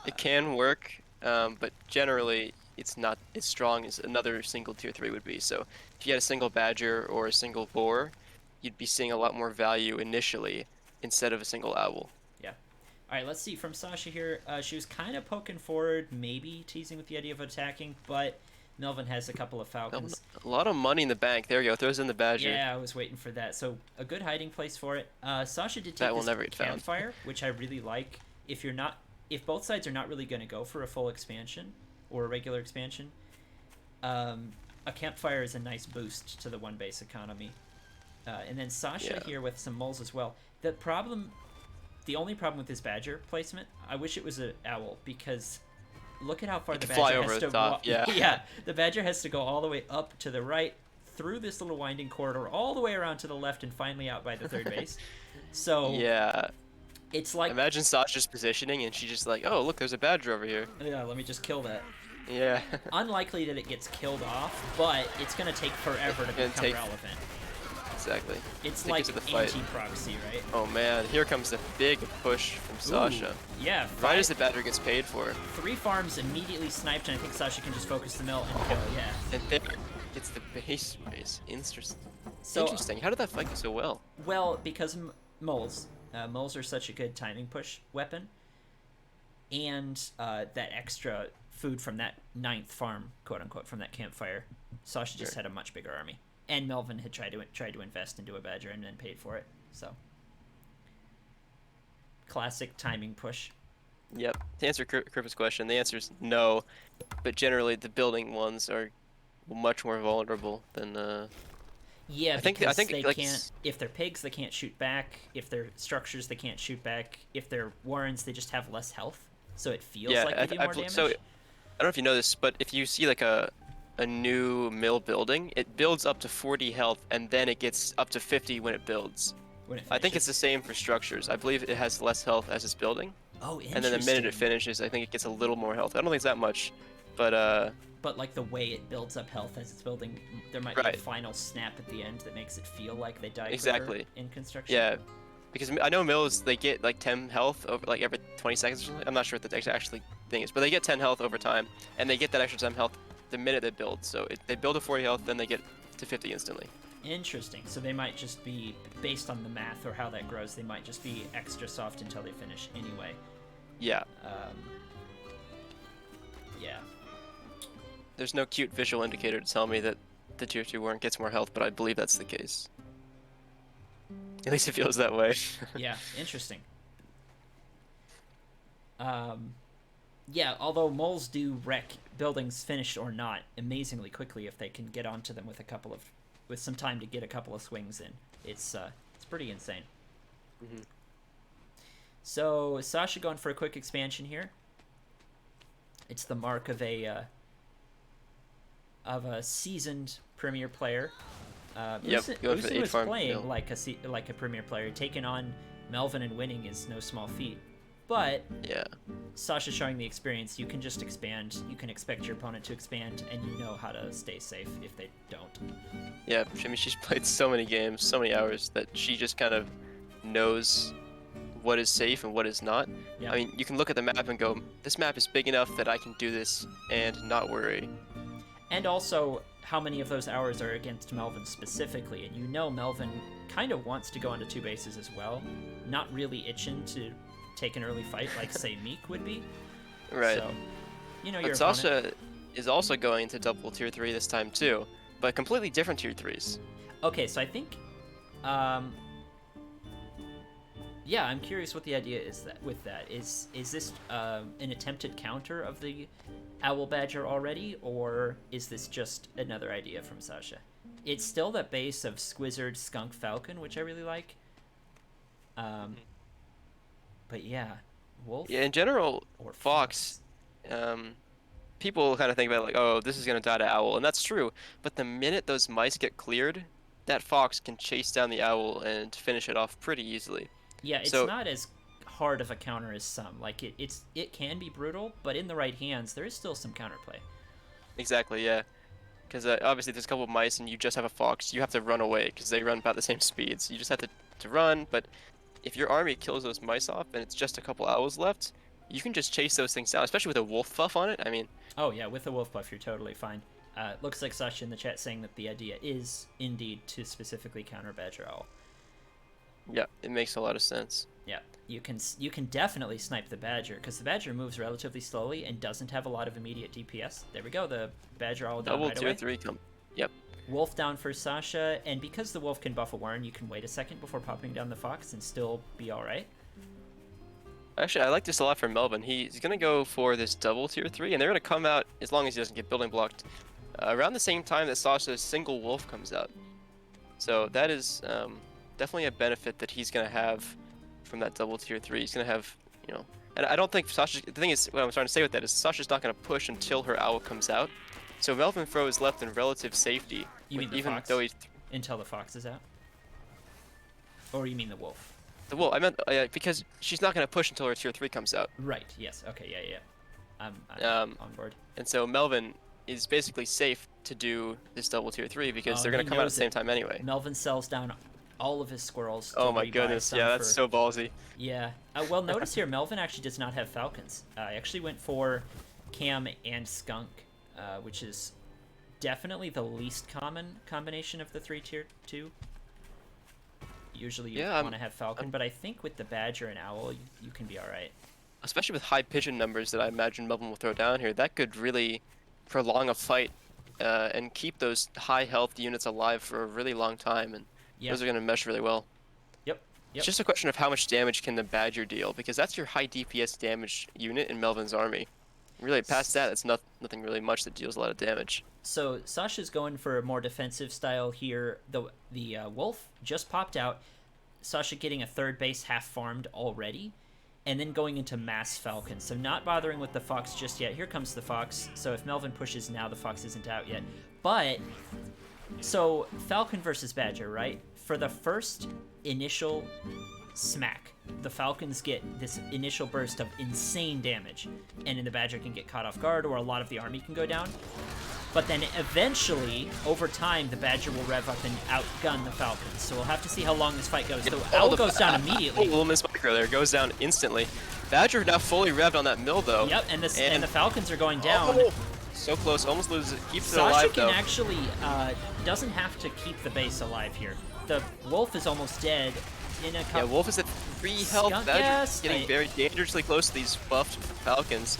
It can work, but generally it's not as strong as another single tier 3 would be. So if you had a single Badger or a single Boar, you'd be seeing a lot more value initially instead of a single Owl. Yeah. All right, let's see from Sasha here. She was kind of poking forward, maybe teasing with the idea of attacking, but Melvin has a couple of Falcons. A lot of money in the bank. There you go. Throws in the Badger. Yeah, I was waiting for that. So a good hiding place for it. Sasha did take this campfire, which I really like. If both sides are not really going to go for a full expansion or a regular expansion, a campfire is a nice boost to the one base economy. And then Sasha here with some moles as well. The only problem with this Badger placement, I wish it was an Owl, because look at how far the Badger has to walk. Yeah, the Badger has to go all the way up to the right, through this little winding corridor, all the way around to the left, and finally out by the third base. So yeah, it's like, imagine Sasha's positioning, and she's just like, oh look, there's a Badger over here. Yeah, let me just kill that. Yeah. Unlikely that it gets killed off, but it's gonna take forever to become relevant. Exactly. It's like anti-proxy, right? Oh man, here comes the big push from Sasha. Ooh, yeah. Right as the Badger gets paid for. 3 farms immediately sniped, and I think Sasha can just focus the mill and kill, yeah. And there gets the base race. Interesting. How did that fight go so well? Well, because moles. Moles are such a good timing push weapon. And that extra food from that 9th farm, quote-unquote, from that campfire, Sasha just had a much bigger army. And Melvin had tried to invest into a Badger and then paid for it. So, classic timing push. Yep. To answer Kripa's question, the answer is no. But generally, the building ones are much more vulnerable than. Yeah, I think they like, can't. If they're pigs, they can't shoot back. If they're structures, they can't shoot back. If they're Warrens, they just have less health, so it feels like they do more damage. So, I don't know if you know this, but if you see like a new mill building, it builds up to 40 health, and then it gets up to 50 when it builds. I think it's the same for structures. I believe it has less health as it's building. Oh, interesting. And then the minute it finishes, I think it gets a little more health. I don't think it's that much, but like the way it builds up health as it's building, there might be a final snap at the end that makes it feel like they die quicker in construction. Yeah, because I know mills, they get like 10 health over like every 20 seconds or something. I'm not sure what the actually thing is, but they get 10 health over time, and they get that extra 10 health the minute they build. So they build to 40 health, then they get to 50 instantly. Interesting. So they might just be, based on the math or how that grows, they might just be extra soft until they finish anyway. Yeah. Yeah. there's no cute visual indicator to tell me that the tier 2 warrant gets more health, but I believe that's the case. At least it feels that way. Yeah, interesting. Yeah, although moles do wreck buildings, finished or not, amazingly quickly if they can get onto them with some time to get a couple of swings in. It's pretty insane. Mm-hmm. So Sasha going for a quick expansion here. It's the mark of a seasoned premier player. Ousen was playing like a premier player. Taking on Melvin and winning is no small feat. But yeah, Sasha showing the experience. You can just expand. You can expect your opponent to expand, and you know how to stay safe if they don't. Yeah, I mean, she's played so many games, so many hours, that she just kind of knows what is safe and what is not. Yeah. I mean, you can look at the map and go, this map is big enough that I can do this and not worry. And also, how many of those hours are against Melvin specifically? And you know Melvin kind of wants to go onto 2 bases as well. Not really itching to take an early fight like, say, Meek would be. Right. So, you know, but your Sasha opponent... is also going to double tier 3 this time too, but completely different tier 3s. Okay, so I think... yeah, I'm curious what the idea is with that. Is this an attempted counter of the Owl Badger already, or is this just another idea from Sasha? It's still that base of Squizzard, Skunk, Falcon, which I really like. But yeah, Wolf. Yeah, in general, or Fox, people kind of think about it like, oh, this is gonna die to Owl, and that's true. But the minute those mice get cleared, that Fox can chase down the Owl and finish it off pretty easily. Yeah, it's not as hard of a counter as some. Like it can be brutal, but in the right hands, there is still some counterplay. Exactly, yeah. Because obviously there's a couple of mice and you just have a Fox, you have to run away because they run about the same speed. So you just have to run, but if your army kills those mice off and it's just a couple owls left, you can just chase those things down, especially with a wolf buff on it. I mean... Oh yeah, with a wolf buff, you're totally fine. Looks like Sasha in the chat saying that the idea is indeed to specifically counter Badger Owl. Yeah, it makes a lot of sense. Yeah, you can definitely snipe the Badger, because the Badger moves relatively slowly and doesn't have a lot of immediate DPS. There we go, the Badger Owl down right away. Double tier 3 come. Yep. Wolf down for Sasha, and because the Wolf can buff a Warren, you can wait a second before popping down the Fox and still be alright. Actually, I like this a lot for Melvin. He's going to go for this double tier 3, and they're going to come out, as long as he doesn't get building blocked, around the same time that Sasha's single Wolf comes out. So that is definitely a benefit that he's going to have from that double tier 3. He's going to have, you know... And I don't think Sasha... The thing is, what I'm trying to say with that is Sasha's not going to push until her Owl comes out. So Melvinfro is left in relative safety. You mean the even Fox? Though he's... Until the Fox is out? Or you mean the Wolf? The Wolf. I meant because she's not going to push until her tier 3 comes out. Right, yes. Okay, yeah. I'm on board. And so Melvin is basically safe to do this double tier 3 because they're going to come out at the same time anyway. Melvin sells down all of his squirrels. Oh my goodness, yeah, that's so ballsy. Yeah. Well, notice here, Melvin actually does not have Falcons. I actually went for Cam and Skunk, which is definitely the least common combination of the 3 tier 2. Usually you want to have Falcon, but I think with the Badger and Owl, you can be alright. Especially with high pigeon numbers that I imagine Melvin will throw down here, that could really prolong a fight and keep those high health units alive for a really long time, and those are going to mesh really well. Yep. It's just a question of how much damage can the Badger deal, because that's your high DPS damage unit in Melvin's army. Really, past that, it's nothing really much that deals a lot of damage. So Sasha's going for a more defensive style here. The Wolf just popped out. Sasha getting a third base half farmed already, and then going into mass Falcon. So not bothering with the Fox just yet. Here comes the Fox. So if Melvin pushes now, the Fox isn't out yet. But, so Falcon versus Badger, right? For the first initial smack, the Falcons get this initial burst of insane damage, and then the Badger can get caught off guard, or a lot of the army can go down. But then eventually, over time, the Badger will rev up and outgun the Falcons. So we'll have to see how long this fight goes. The Owl goes down immediately. Little miss micro there, goes down instantly. Badger now fully revved on that mill though. Yep, and the Falcons are going down. Oh, so close, almost loses it. Keeps it alive though. Sasha can actually doesn't have to keep the base alive here. The Wolf is almost dead. Yeah, Wolf is at 3 health. Badger getting very dangerously close to these buffed Falcons.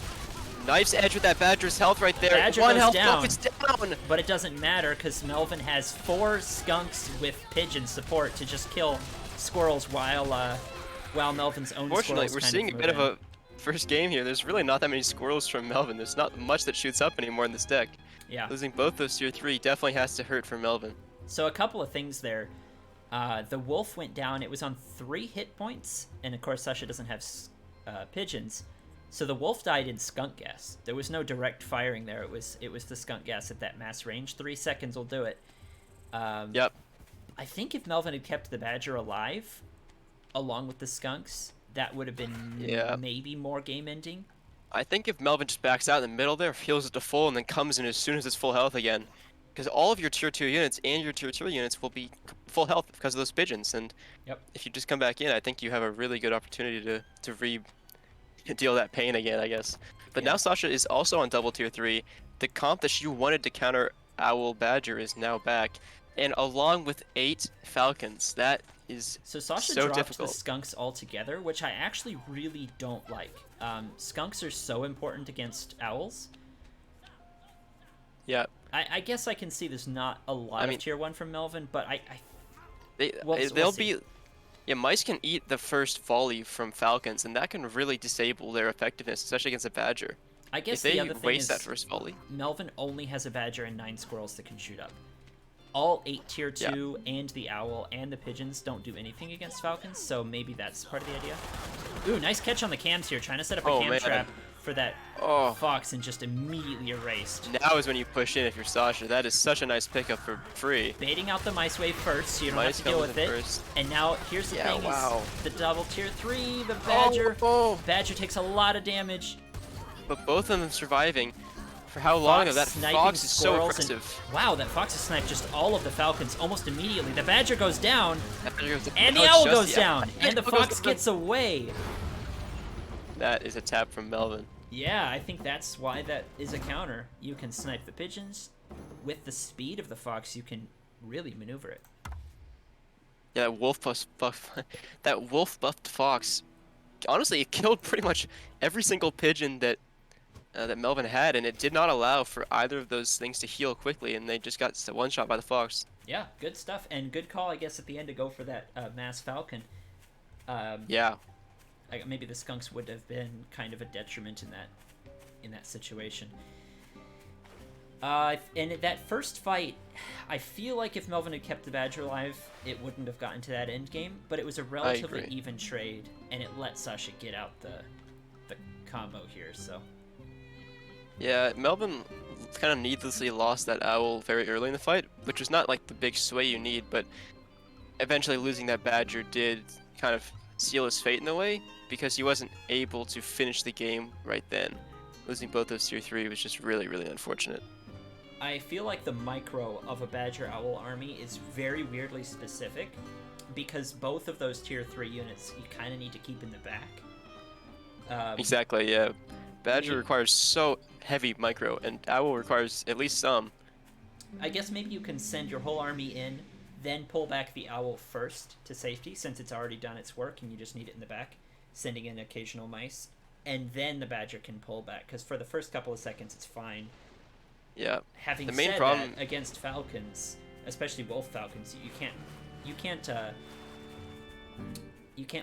Knife's edge with that Badger's health right there. Badger One goes health, down. oh, it's down. But it doesn't matter because Melvin has 4 skunks with pigeon support to just kill squirrels while Melvin's own Fortunately, squirrels we're kind seeing of a bit move of in. a first game here. There's really not that many squirrels from Melvin. There's not much that shoots up anymore in this deck. Yeah. Losing both those tier 3 definitely has to hurt for Melvin. So a couple of things there. The wolf went down. It was on 3 hit points, and of course Sasha doesn't have pigeons, so the wolf died in skunk gas. There was no direct firing there. It was the skunk gas at that mass range. 3 seconds will do it. Yep. I think if Melvin had kept the badger alive, along with the skunks, that would have been maybe more game ending. I think if Melvin just backs out in the middle there, heals it to full, and then comes in as soon as it's full health again. Because all of your tier 2 units and your tier 3 units will be full health because of those pigeons. And if you just come back in, I think you have a really good opportunity to deal that pain again, I guess. But now Sasha is also on double tier 3. The comp that she wanted to counter Owl Badger is now back. And along with 8 Falcons, that is Sasha so dropped difficult. the skunks altogether, which I actually really don't like. Skunks are so important against owls. Yeah. I guess I can see there's not a lot of tier 1 from Melvin, but they'll be... Yeah, mice can eat the first volley from Falcons, and that can really disable their effectiveness, especially against a Badger. I guess if the other they thing waste is that first volley. Melvin only has a Badger and 9 squirrels that can shoot up. All 8 tier 2 and the owl and the pigeons don't do anything against Falcons, so maybe that's part of the idea. Ooh, nice catch on the cams here, trying to set up a cam trap for that fox and just immediately erased. Now is when you push in if you're Sasha. That is such a nice pickup for free. Baiting out the mice wave first, so you don't have to deal with it. First. And now here's the thing: is the double tier 3, the Badger. Badger takes a lot of damage. But both of them surviving. For how long? That fox is so impressive. Wow, that fox has sniped just all of the Falcons almost immediately. The Badger goes down, and the owl goes down, and the fox gets away. That is a tap from Melvin. Yeah, I think that's why that is a counter. You can snipe the pigeons. With the speed of the fox, you can really maneuver it. Yeah, that wolf buffed fox. Honestly, it killed pretty much every single pigeon that Melvin had, and it did not allow for either of those things to heal quickly, and they just got one shot by the fox. Yeah, good stuff, and good call, I guess, at the end to go for that mass falcon. Yeah. Maybe the skunks would have been kind of a detriment in that situation. And that first fight, I feel like if Melvin had kept the Badger alive, it wouldn't have gotten to that end game, but it was a relatively even trade, and it let Sasha get out the combo here, so... Yeah, Melvin kind of needlessly lost that owl very early in the fight, which was not like the big sway you need, but eventually losing that Badger did kind of seal his fate in a way, because he wasn't able to finish the game right then. Losing both those tier 3 was just really, really unfortunate. I feel like the micro of a Badger Owl army is very weirdly specific, because both of those tier 3 units you kind of need to keep in the back. Exactly, yeah. Badger requires so heavy micro, and Owl requires at least some. I guess maybe you can send your whole army in, then pull back the Owl first to safety, since it's already done its work and you just need it in the back, sending in occasional mice, and then the Badger can pull back, because for the first couple of seconds it's fine. Yeah. Having the main said problem that, against Falcons, especially Wolf Falcons, you can't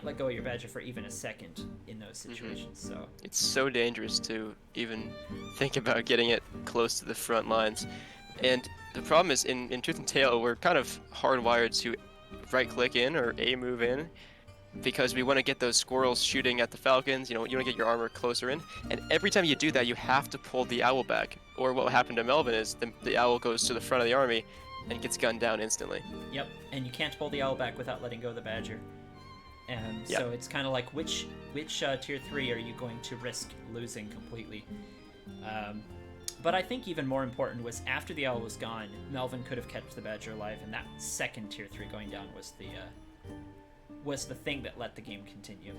let go of your Badger for even a second in those situations. So it's so dangerous to even think about getting it close to the front lines. And the problem is in Tooth and Tail, we're kind of hardwired to right-click in or A-move in, because we want to get those squirrels shooting at the Falcons. You want to get your armor closer in, and every time you do that, you have to pull the owl back. Or what happened to Melvin is the owl goes to the front of the army and gets gunned down instantly. Yep, and you can't pull the owl back without letting go of the Badger. And so it's kind of like, which tier 3 are you going to risk losing completely? But I think even more important was after the owl was gone, Melvin could have kept the Badger alive, and that second tier 3 going down was the thing that let the game continue.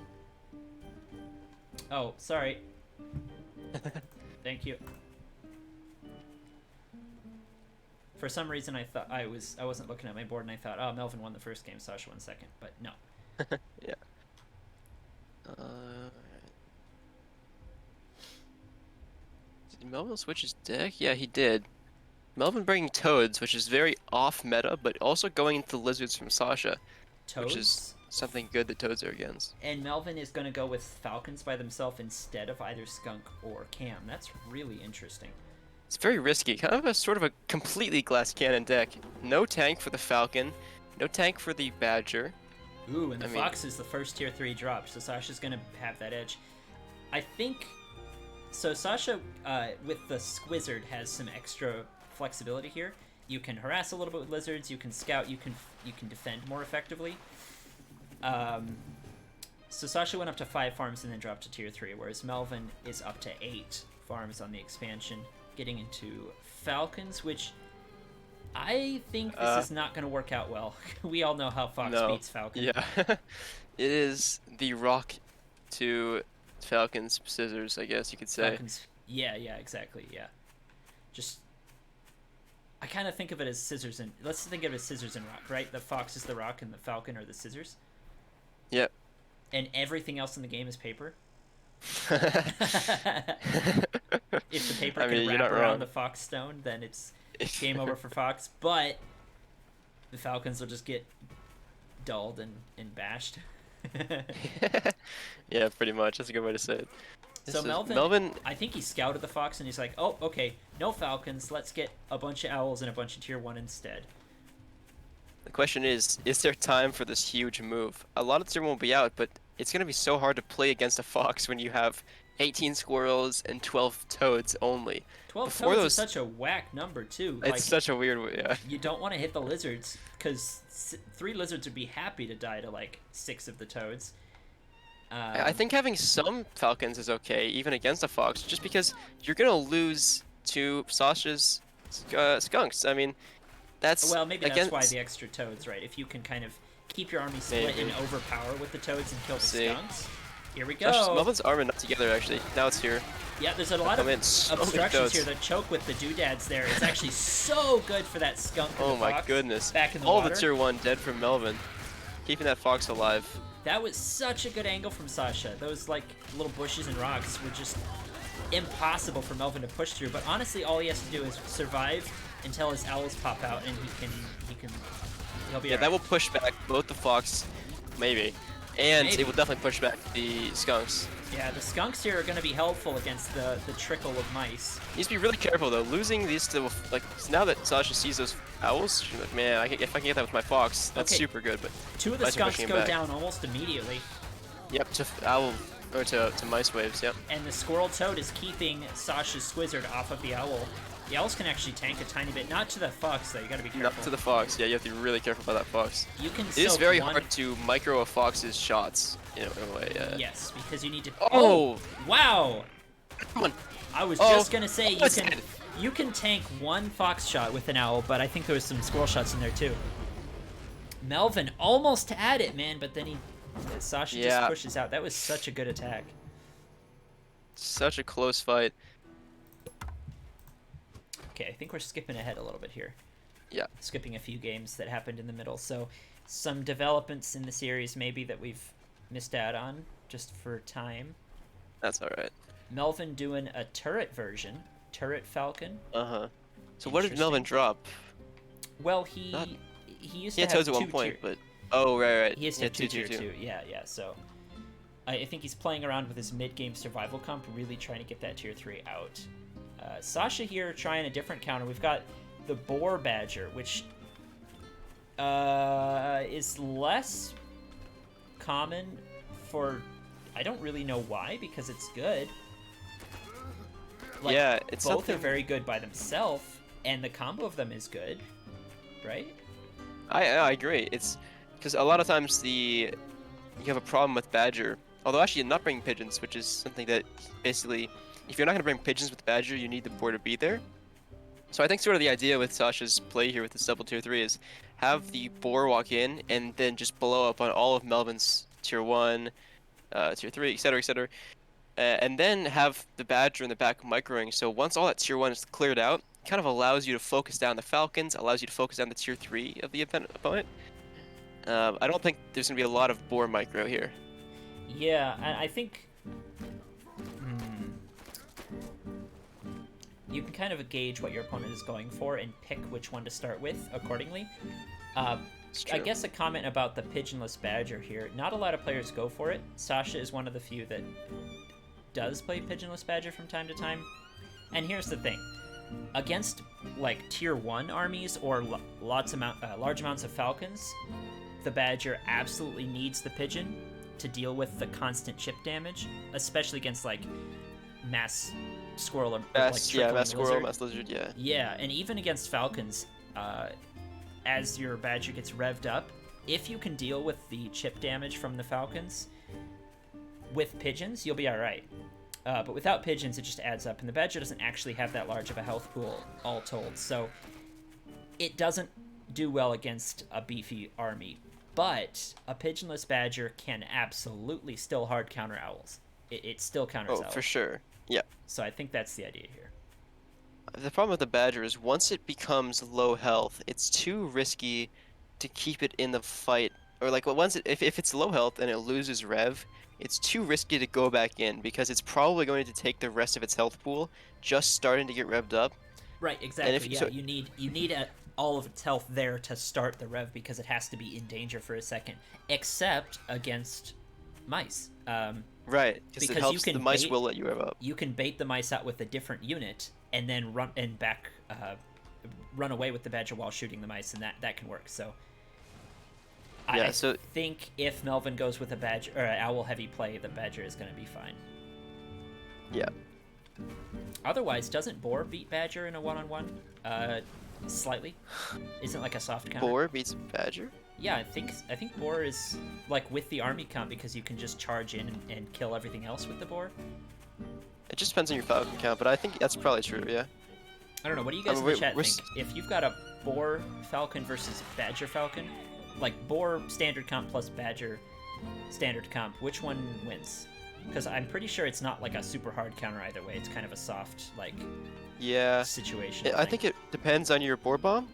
Oh, sorry. Thank you. For some reason, I thought I wasn't looking at my board, and I thought, oh, Melvin won the first game, Sasha won second, but no. Yeah. Did Melvin switch his deck? Yeah, he did. Melvin bringing Toads, which is very off meta, but also going into the Lizards from Sasha, which is Toads. something good that Toads are against. And Melvin is going to go with Falcons by themselves instead of either Skunk or Cam. That's really interesting. It's very risky, kind of a sort of a completely glass cannon deck. No tank for the Falcon, no tank for the Badger. Ooh, and the Fox is the first tier 3 drop, so Sasha's going to have that edge. I think... So Sasha, with the Squizzard, has some extra flexibility here. You can harass a little bit with lizards, you can scout, you can defend more effectively. So Sasha went up to 5 farms and then dropped to tier 3, whereas Melvin is up to 8 farms on the expansion, getting into Falcons, which I think this is not going to work out well. We all know how Fox beats Falcon. Yeah, it is the rock to Falcon's scissors, I guess you could say. Falcons, yeah, exactly, yeah. Just, I kind of think of it as scissors and, let's think of it as scissors and rock, right? The Fox is the rock and the Falcon are the scissors. Yep. And everything else in the game is paper. If the paper can wrap around the Fox stone, then it's game over for Fox. But the Falcons will just get dulled and bashed. Yeah, pretty much. That's a good way to say it. So Melvin, I think he scouted the Fox and he's like, oh, okay, no Falcons. Let's get a bunch of Owls and a bunch of tier 1 instead. The question is there time for this huge move? A lot of tier 1 will be out, but it's going to be so hard to play against a Fox when you have 18 Squirrels and 12 Toads only. 12 Toads is such a whack number, too. It's such a weird way, yeah. You don't want to hit the Lizards, because 3 Lizards would be happy to die to, like, 6 of the Toads. I think having some Falcons is okay, even against a Fox, just because you're going to lose to Sasha's Skunks. I mean, that's... Well, maybe that's why the extra Toads, right? If you can kind of keep your army split and overpower with the Toads and kill the Skunks. Here we go. Melvin's armor not together, actually. Now it's here. Yeah, there's a lot of obstructions here. The choke with the doodads there is actually so good for that Skunk. Oh my goodness. Back in the All water. the tier 1 dead from Melvin. Keeping that Fox alive. That was such a good angle from Sasha. Those like little bushes and rocks were just impossible for Melvin to push through. But honestly, all he has to do is survive until his owls pop out, and he'll be. Yeah, that will push back both the Fox, maybe, and it will definitely push back the Skunks. Yeah, the Skunks here are going to be helpful against the trickle of mice. He needs to be really careful though. Losing these to, like, now that Sasha sees those owls, she's like, man, if I can get that with my Fox, that's super good. But 2 of the Skunks go down almost immediately. Yep, to owl or to mice waves. Yep. And the Squirrel Toad is keeping Sasha's Squizzard off of the owl. The owls can actually tank a tiny bit, not to the Fox though. You gotta be careful. Not to the Fox. Yeah, you have to be really careful about that Fox. You can. It is very hard to micro a Fox's shots, in a way. Yes, because you need to. Oh! Wow! Come on. I was just gonna say you can tank 1 Fox shot with an owl, but I think there was some squirrel shots in there too. Melvin almost had it, man, but then Sasha just pushes out. That was such a good attack. Such a close fight. Okay, I think we're skipping ahead a little bit here. Yeah. Skipping a few games that happened in the middle. So some developments in the series maybe that we've missed out on just for time. That's all right. Melvin doing a turret version. Turret Falcon. Uh-huh. So what did Melvin drop? Well, he used to have Toads at one point, but... Oh, right. He has to have 2 tier 2. Yeah. So I think he's playing around with his mid-game survival comp, really trying to get that tier 3 out. Sasha here trying a different counter. We've got the Boar Badger, which is less common for... I don't really know why, because it's good. Like, yeah, it's both are very good by themselves, and the combo of them is good, right? I agree. It's because a lot of times you have a problem with Badger. Although actually not bringing pigeons, which is something that basically, if you're not going to bring pigeons with Badger, you need the boar to be there. So I think sort of the idea with Sasha's play here with this double tier 3 is have the boar walk in and then just blow up on all of Melvin's tier 1, tier 3, etc., etc. And then have the Badger in the back microing. So once all that tier 1 is cleared out, it kind of allows you to focus down the Falcons, allows you to focus down the tier 3 of the opponent. I don't think there's going to be a lot of boar micro here. Yeah, I think... you can kind of gauge what your opponent is going for and pick which one to start with accordingly. I guess a comment about the pigeonless badger here. Not a lot of players go for it. Sasha is one of the few that does play pigeonless badger from time to time. And here's the thing. Against like tier 1 armies or large amounts of falcons, the badger absolutely needs the pigeon to deal with the constant chip damage, especially against like mass squirrel or mass squirrel, mass lizard, yeah. Yeah, and even against falcons, as your badger gets revved up, if you can deal with the chip damage from the falcons with pigeons, you'll be all right. But without pigeons, it just adds up, and the badger doesn't actually have that large of a health pool, all told. So it doesn't do well against a beefy army. But a pigeonless badger can absolutely still hard counter owls. It still counters owls. Oh, for sure. Yeah. So I think that's the idea here. The problem with the badger is once it becomes low health, it's too risky to keep it in the fight. Or like if it's low health and it loses rev, it's too risky to go back in because it's probably going to take the rest of its health pool just starting to get revved up. Right, exactly. You need all of its health there to start the rev because it has to be in danger for a second, except against mice. Right, because it helps the mice will let you rev up. You can bait the mice out with a different unit and then run away with the badger while shooting the mice, and that can work. So I think if Melvin goes with a badger or an owl heavy play, the badger is going to be fine. Yeah. Otherwise, doesn't boar beat badger in a one-on-one? Slightly. Isn't like a soft counter. Boar beats badger? Yeah, I think boar is like with the army count because you can just charge in and kill everything else with the boar. It just depends on your falcon count, but I think that's probably true, yeah. I don't know, what do you guys in the chat think? If you've got a boar falcon versus badger falcon, like boar standard comp plus badger standard comp, which one wins? Because I'm pretty sure it's not like a super hard counter either way. It's kind of a soft situation. I think it depends on your boar bomb.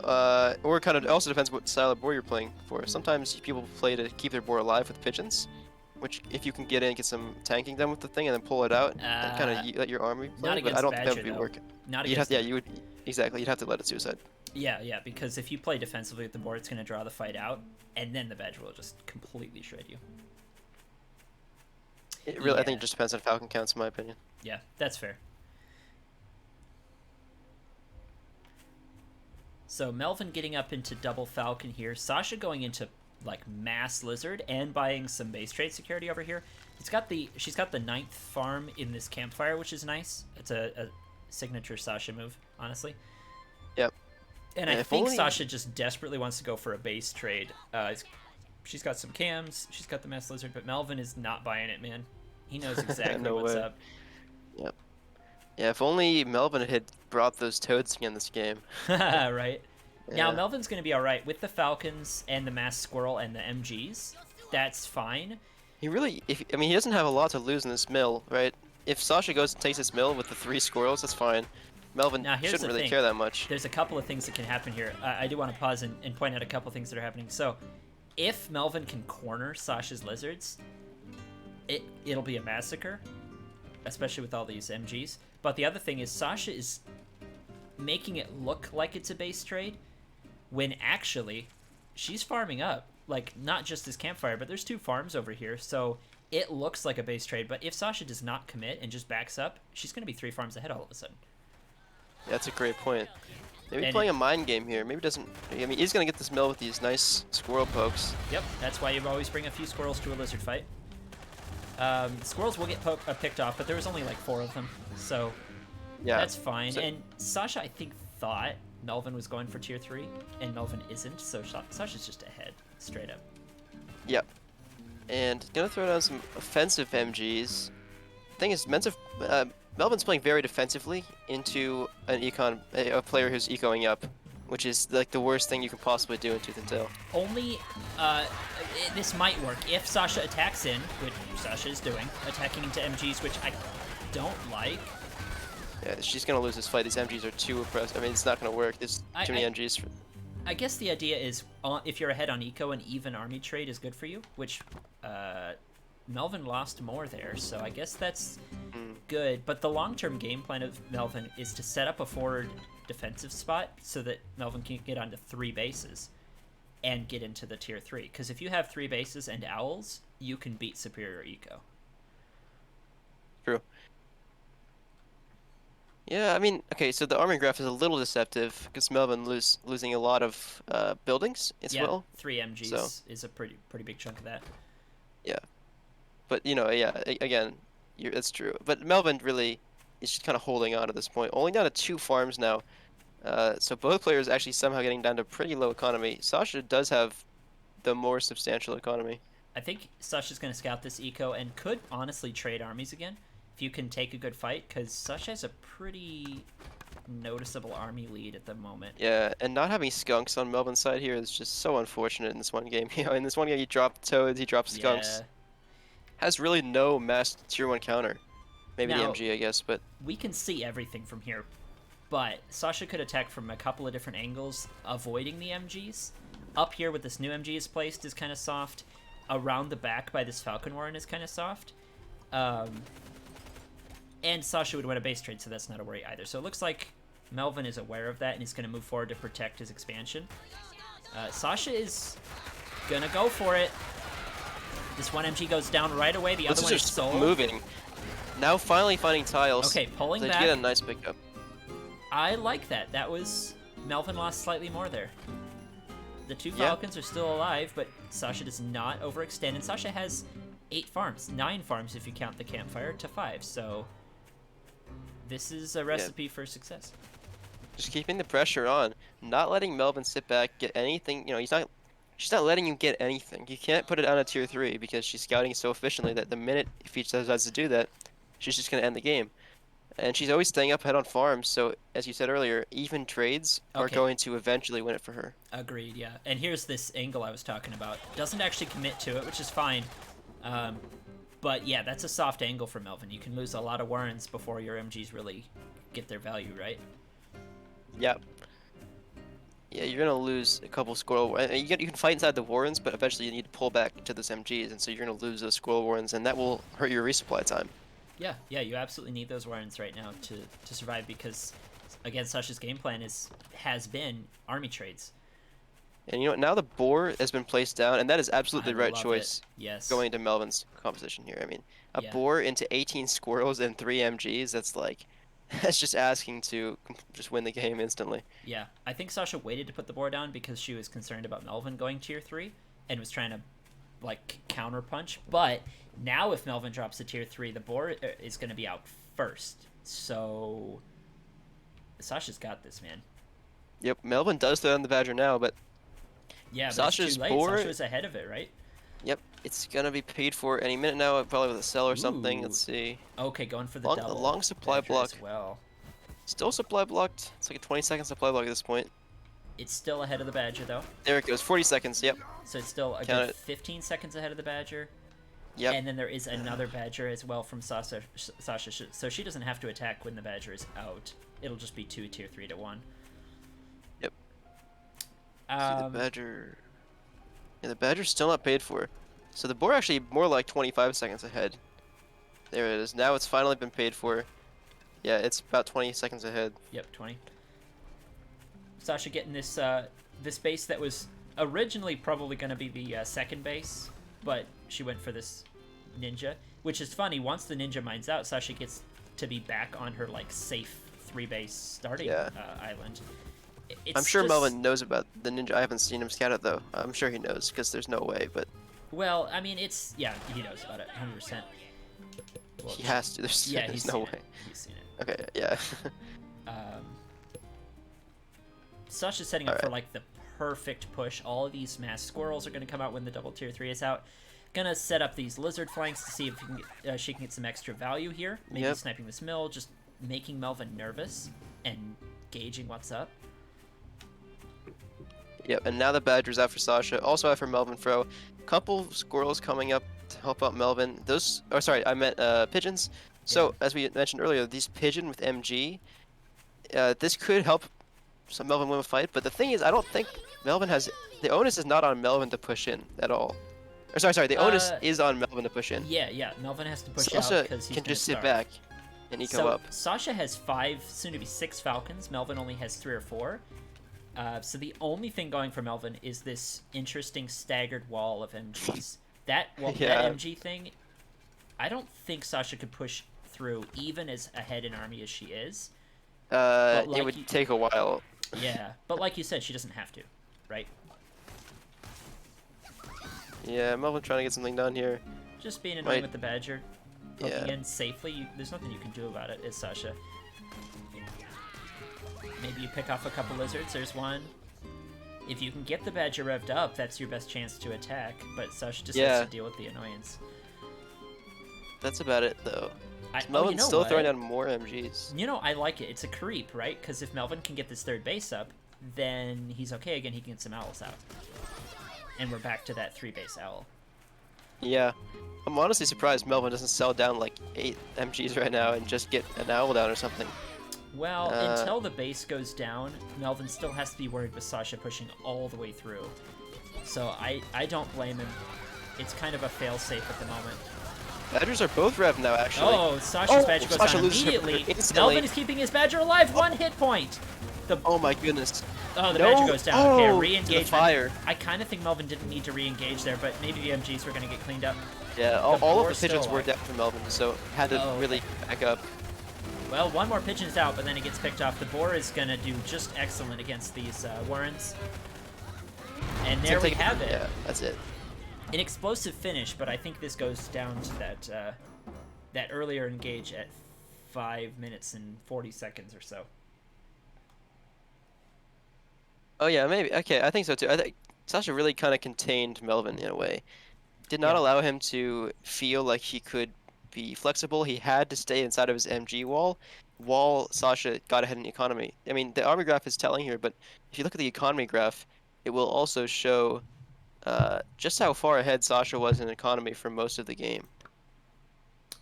Or it also depends what style of boar you're playing for. Sometimes people play to keep their boar alive with pigeons, which if you can get some tanking done with the thing and then pull it out and kind of let your army play, but I don't think that would be working. You'd have to let it suicide. Yeah, because if you play defensively with the board, it's going to draw the fight out, and then the badger will just completely shred you. I think it just depends on falcon counts, in my opinion. Yeah, that's fair. So Melvin getting up into double falcon here. Sasha going into like mass lizard and buying some base trade security over here. She's got the 9th farm in this campfire, which is nice. It's a signature Sasha move, honestly. Yep. And I think Sasha just desperately wants to go for a base trade. She's got some cams, she's got the mass lizard, but Melvin is not buying it, man. He knows exactly what's up. Yep. Yeah, if only Melvin had brought those toads in this game. Right. Yeah. Now Melvin's going to be all right with the falcons and the mass squirrel and the MGs. That's fine. He doesn't have a lot to lose in this mill, right? If Sasha goes and takes this mill with the 3 squirrels, that's fine. Melvin shouldn't really care that much. There's a couple of things that can happen here. I do want to pause and point out a couple of things that are happening. So, if Melvin can corner Sasha's lizards, it'll be a massacre, especially with all these MGs. But the other thing is Sasha is making it look like it's a base trade, when actually she's farming up. Like, not just this campfire, but there's 2 farms over here, so it looks like a base trade. But if Sasha does not commit and just backs up, she's going to be 3 farms ahead all of a sudden. Yeah, that's a great point. Maybe playing a mind game here. Maybe doesn't. I mean, he's gonna get this mill with these nice squirrel pokes. Yep, that's why you always bring a few squirrels to a lizard fight. Squirrels will get picked off, but there was only like 4 of them, so yeah, that's fine. And Sasha, I think, thought Melvin was going for tier 3, and Melvin isn't, so Sasha's just ahead, straight up. Yep. And gonna throw down some offensive MGs. Thing is, Melvin's playing very defensively into a player who's ecoing up, which is like the worst thing you can possibly do in Tooth and Tail. Only, this might work if Sasha attacks in, which Sasha is doing, attacking into MGs, which I don't like. Yeah, she's gonna lose this fight. These MGs are too oppressive. I mean, it's not gonna work. There's too many MGs. I guess the idea is, if you're ahead on eco, an even army trade is good for you, which, Melvin lost more there, so I guess that's good, but the long-term game plan of Melvin is to set up a forward defensive spot so that Melvin can get onto 3 bases and get into the tier 3. Because if you have 3 bases and owls, you can beat superior eco. True. Yeah, I mean, okay, so the army graph is a little deceptive because Melvin losing a lot of buildings as well. 3 MGs is a pretty big chunk of that. Yeah, but again, that's true. But Melvin really is just kind of holding on at this point, only down to 2 farms now. So both players actually somehow getting down to pretty low economy. Sasha does have the more substantial economy. I think Sasha's going to scout this eco and could honestly trade armies again if you can take a good fight, because Sasha has a pretty noticeable army lead at the moment. Yeah, and not having skunks on Melvin's side here is just so unfortunate in this one game. In this one game he dropped toads, he dropped skunks. Yeah. Has really no masked tier 1 counter. Maybe Now, the MG, I guess, but... We can see everything from here, but Sasha could attack from a couple of different angles, avoiding the MGs. Up here with this new MG is placed is kind of soft. Around the back by this Falcon Warren is kind of soft. And Sasha would win a base trade, so that's not a worry either. So it looks like Melvin is aware of that, and he's going to move forward to protect his expansion. Sasha is going to go for it. This one MG goes down right away. The other one is sold. Moving. Now finally finding tiles. Okay, pulling so back. Get a nice pickup. I like that. That was... Melvin lost slightly more there. The 2 Falcons are still alive, but Sasha does not overextend. And Sasha has 8 farms. 9 farms if you count the campfire to 5. So this is a recipe for success. Just keeping the pressure on. Not letting Melvin sit back, get anything. She's not letting you get anything. You can't put it on a tier 3 because she's scouting so efficiently that the minute if he decides to do that, she's just going to end the game. And she's always staying up ahead on farms, so as you said earlier, even trades are going to eventually win it for her. Agreed, yeah. And here's this angle I was talking about. Doesn't actually commit to it, which is fine. But yeah, that's a soft angle for Melvin. You can lose a lot of warrens before your MGs really get their value, right? Yep. Yeah, you're gonna lose a couple squirrel. You can fight inside the warrens, but eventually you need to pull back to those MGs, and so you're gonna lose those squirrel warrens, and that will hurt your resupply time. Yeah, you absolutely need those warrens right now to survive because, again, Sasha's game plan has been army trades. And now the boar has been placed down, and that is absolutely the right choice. Yes. Going into Melvin's composition here. I mean, a boar into 18 squirrels and 3 MGs, that's just asking to just win the game instantly. Yeah, I think Sasha waited to put the boar down because she was concerned about Melvin going tier 3 and was trying to, counter punch. But now if Melvin drops to tier 3, the boar is going to be out first. So Sasha's got this, man. Yep, Melvin does throw on the Badger now, but yeah, Sasha's boar. Sasha was ahead of it, right? Yep, it's gonna be paid for any minute now, probably with a sell or something. Let's see. Okay, going for the double. Long supply block. As well. Still supply blocked. It's like a 20-second supply block at this point. It's still ahead of the Badger, though. There it goes, 40 seconds, yep. So it's still a good 15 seconds ahead of the Badger. Yep. And then there is another Badger as well from Sasha, so she doesn't have to attack when the Badger is out. It'll just be 2 tier 3 to 1. Yep. See the Badger. Yeah, the Badger's still not paid for. So the boar actually more like 25 seconds ahead. There it is. Now it's finally been paid for. Yeah, it's about 20 seconds ahead. Yep, 20. Sasha getting this this base that was originally probably going to be the second base, but she went for this ninja, which is funny. Once the ninja mines out, Sasha gets to be back on her safe 3-base starting island. I'm sure Melvin knows about the ninja. I haven't seen him scout it though. I'm sure he knows because there's no way. But well, I mean, he knows about it 100%. Well, he has to. There's no way. He's seen it. Okay, yeah. Sasha's setting up for the perfect push. All of these masked squirrels are going to come out when the double tier 3 is out. Gonna set up these lizard flanks to see if she can get some extra value here. Maybe sniping this mill, just making Melvin nervous and gauging what's up. Yep, and now the Badger's out for Sasha. Also out for Melvinfro. Couple squirrels coming up to help out Melvin. Those, I meant pigeons. So as we mentioned earlier, these pigeon with MG, this could help some Melvin win a fight. But the thing is, I don't think Melvin has. The onus is not on Melvin to push in at all. Or sorry, the onus is on Melvin to push in. Yeah, Melvin has to push Sasha out because he can just sit back. and eco So up. Sasha has 5, soon to be 6 Falcons. Melvin only has 3 or 4. So the only thing going for Melvin is this interesting staggered wall of MGs. That Yeah. MG thing, I don't think Sasha could push through even as ahead in army as she is. But It would take a while. Yeah, but like you said, she doesn't have to, right? Yeah, Melvin trying to get something done here. Just being annoying with the Badger. Poking Yeah. in safely, there's nothing you can do about it, is Sasha. Maybe you pick off a couple lizards, there's one. If you can get the Badger revved up, that's your best chance to attack, but Sasha just has to deal with the annoyance. That's about it, though. you Melvin's know still what? throwing down more MGs. You know, I like it. It's a creep, right? Because if Melvin can get this 3rd base up, then he's okay again. He can get some owls out. And we're back to that 3-base owl. Yeah. I'm honestly surprised Melvin doesn't sell down like 8 MGs right now and just get an owl down or something. Well, until the base goes down, Melvin still has to be worried with Sasha pushing all the way through. So I don't blame him. It's kind of a fail-safe at the moment. Badgers are both rev now, actually. Oh, Sasha's Badger goes Sasha down loses her immediately. instantly. Melvin is keeping his Badger alive. 1 hit point. Oh my goodness. Oh, the Badger goes down. Okay, To re-engagement. the fire. I kind of think Melvin didn't need to re-engage there, but maybe the MGs were going to get cleaned up. Yeah, all of the boar's pigeons still were alive. down for Melvin, so had to really back up. Well, 1 more pigeon's out, but then it gets picked off. The boar is going to do just excellent against these Warrens. And there we have it. Yeah, that's it. An explosive finish, but I think this goes down to that earlier engage at 5 minutes and 40 seconds or so. Oh yeah, maybe. Okay, I think so too. I think Sasha really kind of contained Melvin in a way. Did not allow him to feel like he could be flexible. He had to stay inside of his MG wall while Sasha got ahead in the economy. I mean, the army graph is telling here, but if you look at the economy graph, it will also show just how far ahead Sasha was in economy for most of the game.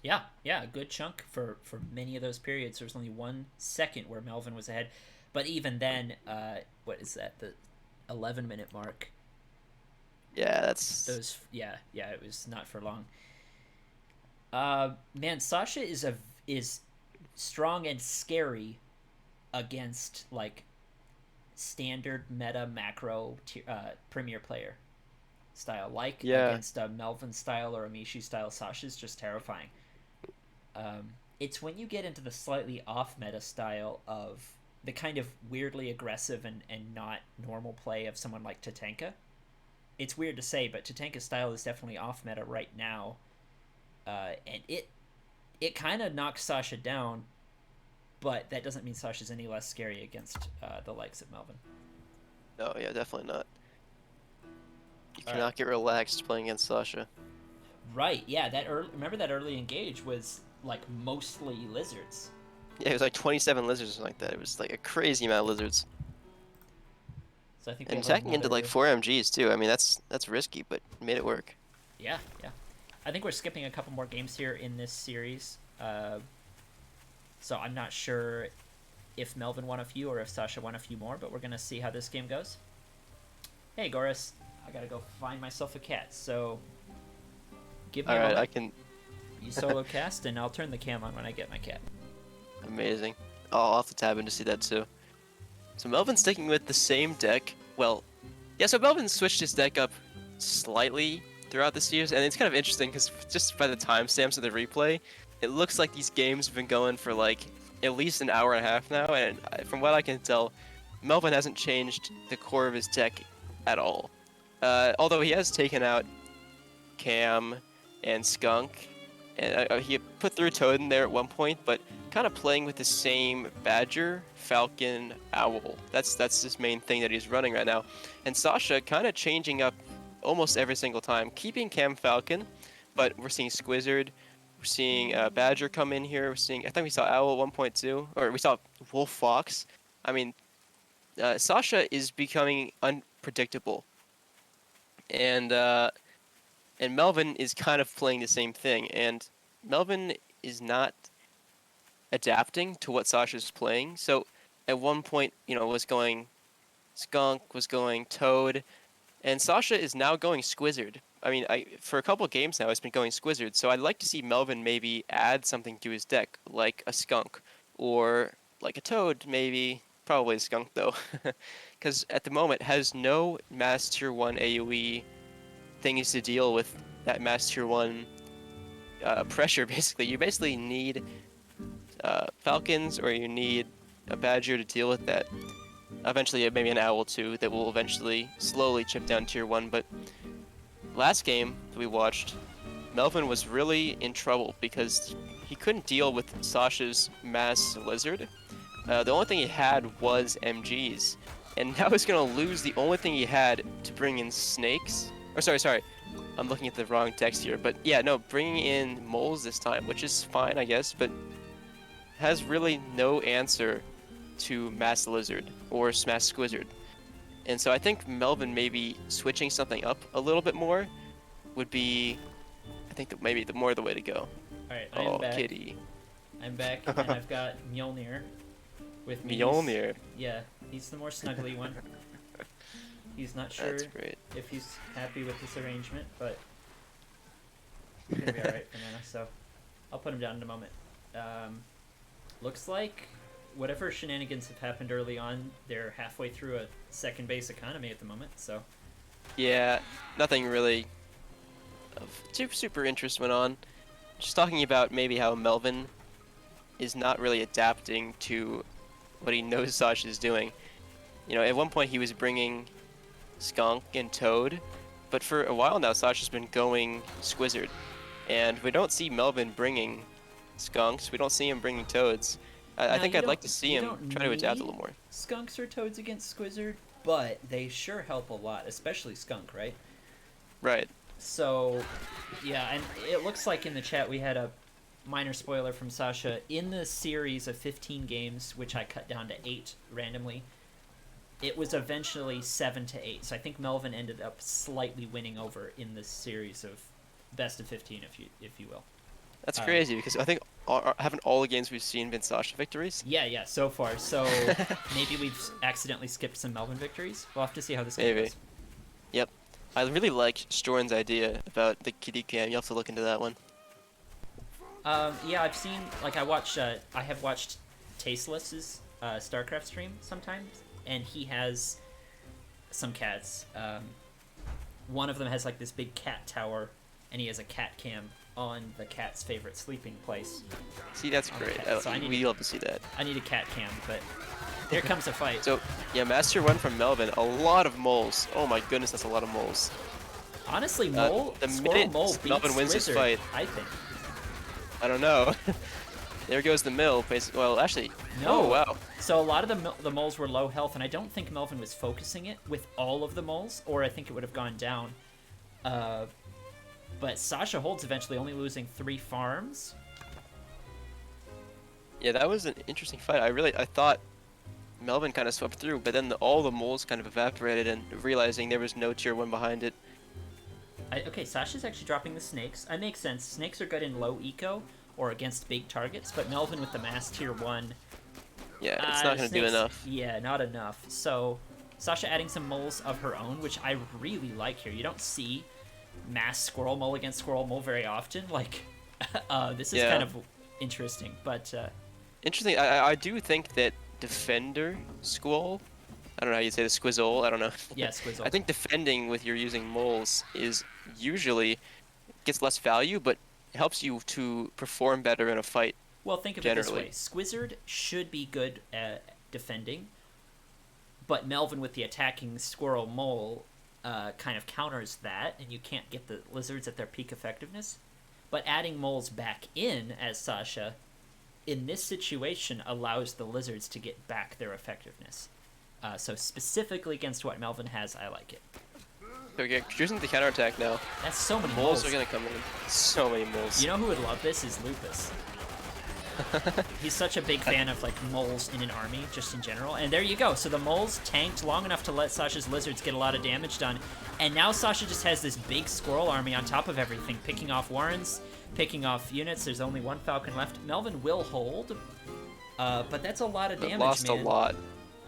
Yeah, a good chunk for many of those periods. There was only 1 second where Melvin was ahead. But even then, what is that, the 11-minute mark? Yeah, that's... it was not for long. Man, Sasha is strong and scary against, like, standard meta macro premier player style. Like, against a Melvin style or a Mishi style, Sasha's just terrifying. It's when you get into the slightly off meta style of the kind of weirdly aggressive and not normal play of someone like Tatanka. It's weird to say, but Tatanka's style is definitely off meta right now. And it kind of knocks Sasha down, but that doesn't mean Sasha's any less scary against the likes of Melvin. No, yeah, definitely not. You cannot get relaxed playing against Sasha. Right, yeah, remember that early engage was like mostly lizards. Yeah, it was like 27 lizards or something like that. It was like a crazy amount of lizards. So I think and attacking into like 4 MGs too. I mean, that's risky, but made it work. Yeah. I think we're skipping a couple more games here in this series. So I'm not sure if Melvin won a few or if Sasha won a few more, but we're going to see how this game goes. Hey, Goris, I got to go find myself a cat, so give me a moment. I can... You solo cast, and I'll turn the cam on when I get my cat. Amazing. Oh, I'll have to tab in to see that too. So Melvin's sticking with the same deck. Well, yeah, so Melvin switched his deck up slightly throughout the series, and it's kind of interesting because just by the timestamps of the replay, it looks like these games have been going for like at least an hour and a half now, and from what I can tell, Melvin hasn't changed the core of his deck at all. Although he has taken out Cam and Skunk, and he put through Toad in there at one point, but kind of playing with the same Badger, Falcon, Owl. That's his main thing that he's running right now. And Sasha kind of changing up almost every single time, keeping Cam Falcon, but we're seeing Squizzard, we're seeing Badger come in here, I think we saw Owl at 1.2, or we saw Wolf Fox. I mean, Sasha is becoming unpredictable. And Melvin is kind of playing the same thing, and Melvin is not adapting to what Sasha's playing. So at one point, was going Skunk, was going Toad, And Sasha is now going Squizzard. I mean, for a couple games now, it's been going Squizzard. So I'd like to see Melvin maybe add something to his deck, like a Skunk or like a Toad, maybe. Probably a Skunk though, because at the moment has no Mass Tier 1 AoE things to deal with that Mass Tier 1 pressure. Basically, you basically need Falcons or you need a Badger to deal with that. Eventually, maybe an Owl too that will eventually slowly chip down Tier 1. But last game that we watched, Melvin was really in trouble because he couldn't deal with Sasha's Mass Lizard. The only thing he had was MGs. And now he's going to lose the only thing he had to bring in Snakes. Or sorry. I'm looking at the wrong text here. But yeah, no, bringing in Moles this time, which is fine, I guess. But has really no answer to Mass Lizard or Mass Squizzard. And so I think Melvin maybe switching something up a little bit more would be, I think, maybe the more the way to go. Alright, I'm back. Kitty. I'm back, and I've got Mjolnir with me. Mjolnir? Yeah, he's the more snuggly one. He's not sure if he's happy with this arrangement, but he's gonna be alright for now, so I'll put him down in a moment. Looks like whatever shenanigans have happened early on, they're halfway through a second base economy at the moment, so. Yeah, nothing really of super interest went on. Just talking about maybe how Melvin is not really adapting to what he knows Sasha is doing. You know, at one point he was bringing Skunk and Toad, but for a while now Sasha's been going Squizzard. And we don't see Melvin bringing Skunks, we don't see him bringing Toads. I think I'd like to see him try to adapt a little more. Skunks or Toads against Squizzard, but they sure help a lot, especially Skunk, right? Right. So, yeah, and it looks like in the chat we had a minor spoiler from Sasha. In the series of 15 games, which I cut down to 8 randomly, it was eventually 7-8. So I think Melvin ended up slightly winning over in this series of best of 15, if you will. That's crazy, because I think haven't all the games we've seen been Sasha victories? Yeah, so far. So maybe we've accidentally skipped some Melvin victories. We'll have to see how this goes. Yep. I really like Storen's idea about the kitty cam. You have to look into that one. Yeah, I've seen, like, I have watched Tasteless's StarCraft stream sometimes, and he has some cats. One of them has, like, this big cat tower, and he has a cat cam on the cat's favorite sleeping place. See, that's great. So we love to see that. I need a cat cam, but here comes a fight. So, yeah, Master 1 from Melvin. A lot of moles. Oh my goodness, that's a lot of moles. Honestly, Squirrel Mole beats Melvin wins Wizard, this fight. I think. I don't know. There goes the mill. Well, actually, no. Oh, wow. So a lot of the moles were low health, and I don't think Melvin was focusing it with all of the moles, or I think it would have gone down. But Sasha holds eventually, only losing 3 farms. Yeah, that was an interesting fight. I thought Melvin kind of swept through, but then all the moles kind of evaporated, and realizing there was no tier 1 behind it. Okay, Sasha's actually dropping the snakes. That makes sense. Snakes are good in low eco or against big targets, but Melvin with the mass tier 1. Yeah, it's not going to do enough. Yeah, not enough. So Sasha adding some moles of her own, which I really like here. You don't see mass squirrel mole against squirrel mole very often. Like, this is kind of interesting, but interesting. I do think that defender squirrel, I don't know how you say the squizzle, I don't know. Yeah, squizzle. I think defending with your using moles is usually gets less value, but helps you to perform better in a fight. Well, think of it this way. Squizzard should be good at defending, but Melvin with the attacking squirrel mole kind of counters that, and you can't get the lizards at their peak effectiveness. But adding moles back in as Sasha, in this situation, allows the lizards to get back their effectiveness. So specifically against what Melvin has, I like it. Okay, using the counterattack now. That's so many moles. moles Are going to come in. So many moles. You know who would love this is Lupus. He's such a big fan of like moles in an army, just in general. And there you go. So the moles tanked long enough to let Sasha's lizards get a lot of damage done. And now Sasha just has this big squirrel army on top of everything, picking off warrens, picking off units. There's only 1 falcon left. Melvin will hold, but that's a lot of damage, lost man. A lot.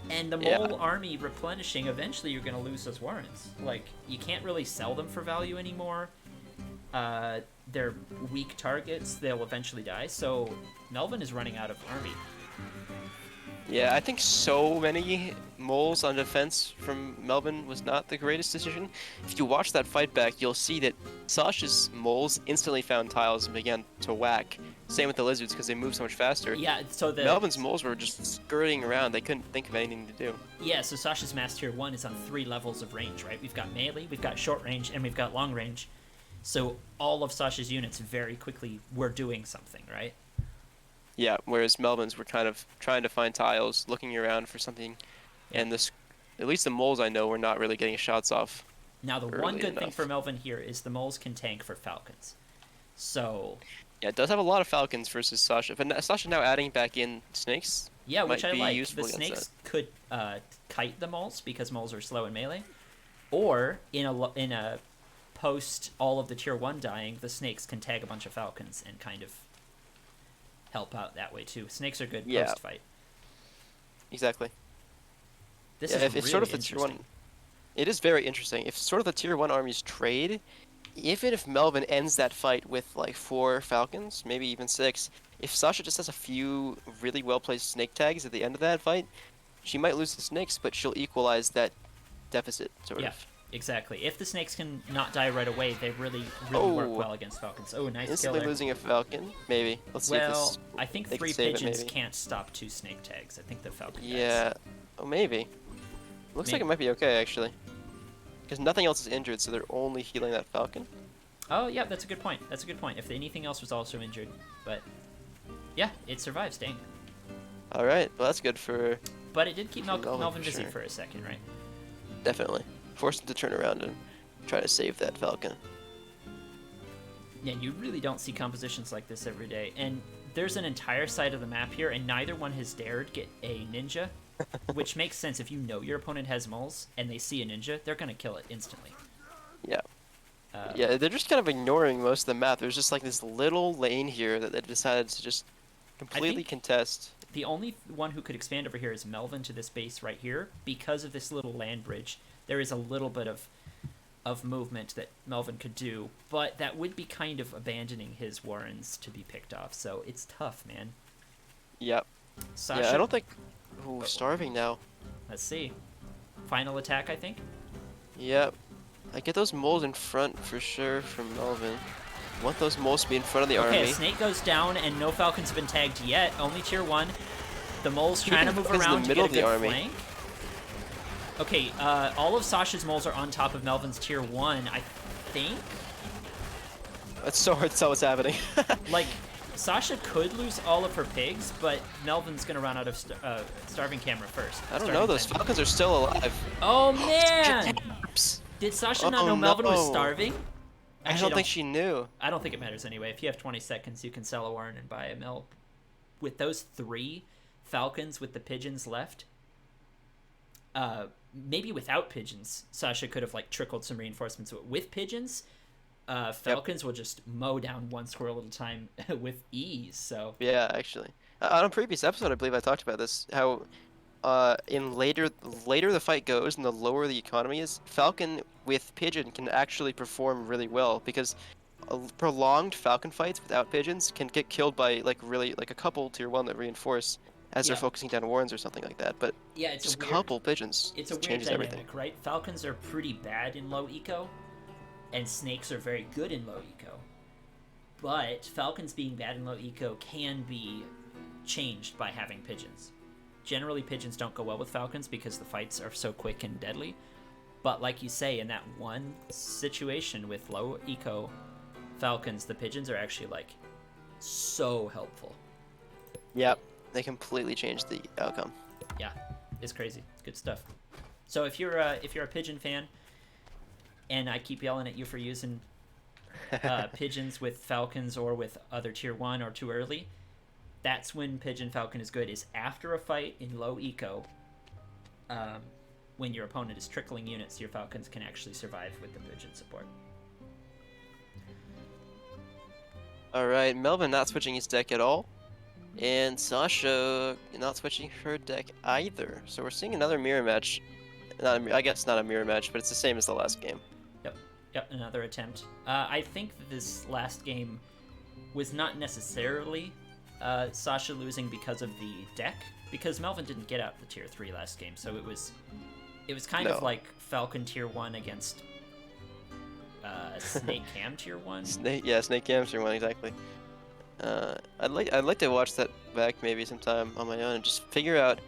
And the Yeah. mole army replenishing, eventually you're going to lose those warrens. Like, you can't really sell them for value anymore. They're weak targets. They'll eventually die. So Melvin is running out of army. Yeah, I think so many moles on defense from Melvin was not the greatest decision. If you watch that fight back, you'll see that Sasha's moles instantly found tiles and began to whack. Same with the lizards because they move so much faster. Yeah, so Melvin's moles were just skirting around. They couldn't think of anything to do. Yeah, so Sasha's Mass Tier 1 is on 3 levels of range, right? We've got melee, we've got short range, and we've got long range. So all of Sasha's units very quickly were doing something, right? Yeah, whereas Melvin's were kind of trying to find tiles, looking around for something, and this, at least the moles I know were not really getting shots off. Now the one good thing for Melvin here is the moles can tank for falcons. So yeah, it does have a lot of falcons versus Sasha, but Sasha now adding back in snakes. yeah, which I like. Useful The against snakes could kite the moles because moles are slow in melee, or in a post all of the tier 1 dying, the snakes can tag a bunch of falcons and kind of help out that way too. Snakes are good post fight. Exactly. This yeah, is if really sort of the tier 1. It is very interesting. If sort of the tier 1 armies trade, even if Melvin ends that fight with like 4 falcons, maybe even 6, if Sasha just has a few really well placed snake tags at the end of that fight, she might lose the snakes, but she'll equalize that deficit sort of. Exactly. If the snakes can not die right away, they really work well against falcons. Oh, nice Instantly killer. losing a falcon, maybe. Let's see if this. I think 3 pigeons can't stop 2 snake tags. I think the falcon Yeah. does. Oh, maybe. Looks like it might be okay, actually. Because nothing else is injured, so they're only healing that falcon. Oh, yeah, that's a good point. That's a good point. If anything else was also injured. But, yeah, it survives, dang. Alright, well that's good for... But it did keep Melvin busy for a second, right? Definitely. Forced him to turn around and try to save that falcon. Yeah, you really don't see compositions like this every day. And there's an entire side of the map here, and neither one has dared get a ninja. Which makes sense. If you know your opponent has moles, and they see a ninja, they're going to kill it instantly. Yeah. Yeah, they're just kind of ignoring most of the map. There's just like this little lane here that they decided to just completely contest. The only one who could expand over here is Melvin to this base right here. Because of this little land bridge, there is a little bit of movement that Melvin could do, but that would be kind of abandoning his warrens to be picked off, so it's tough, man. Yep. Sasha, yeah, I don't think... Ooh, starving now. Let's see. Final attack, I think? Yep. I get those moles in front for sure from Melvin. I want those moles to be in front of the army. Okay, snake goes down and no falcons have been tagged yet. Only tier 1. The mole's trying to move around to get a good flank. Okay, all of Sasha's moles are on top of Melvin's tier 1, I think? It's so hard to tell what's happening. Like, Sasha could lose all of her pigs, but Melvin's gonna run out of starving camera first. I don't know, those falcons are still alive. Oh man! Did Sasha not know Melvin was starving? Actually, I don't think she knew. I don't think it matters anyway. If you have 20 seconds, you can sell a warren and buy a mill. With those 3 falcons with the pigeons left, maybe without pigeons, Sasha could have like trickled some reinforcements. But with pigeons, falcons will just mow down one squirrel at a time with ease. So yeah, actually, on a previous episode, I believe I talked about this. How in later the fight goes and the lower the economy is, falcon with pigeon can actually perform really well because prolonged falcon fights without pigeons can get killed by like a couple tier 1 that reinforce as they're focusing down warrens or something like that. But yeah, it's just a couple pigeons. It's a weird changes dynamic, everything. Right? Falcons are pretty bad in low eco, and snakes are very good in low eco. But falcons being bad in low eco can be changed by having pigeons. Generally, pigeons don't go well with falcons because the fights are so quick and deadly. But like you say, in that one situation with low eco falcons, the pigeons are actually like so helpful. Yep, they completely changed the outcome. Yeah, it's crazy. It's good stuff. So if you're a pigeon fan, and I keep yelling at you for using pigeons with falcons or with other tier 1 or too early, that's when pigeon falcon is good, is after a fight in low eco, when your opponent is trickling units, your falcons can actually survive with the pigeon support. Alright, Melvin not switching his deck at all. And Sasha not switching her deck either. So we're seeing another mirror match. I guess not a mirror match, but it's the same as the last game. Yep, another attempt. I think that this last game was not necessarily Sasha losing because of the deck, because Melvin didn't get out the tier 3 last game, so it was kind of like Falcon tier 1 against Snake Cam tier 1. Snake Cam tier 1, exactly. I'd like to watch that back maybe sometime on my own and just figure out,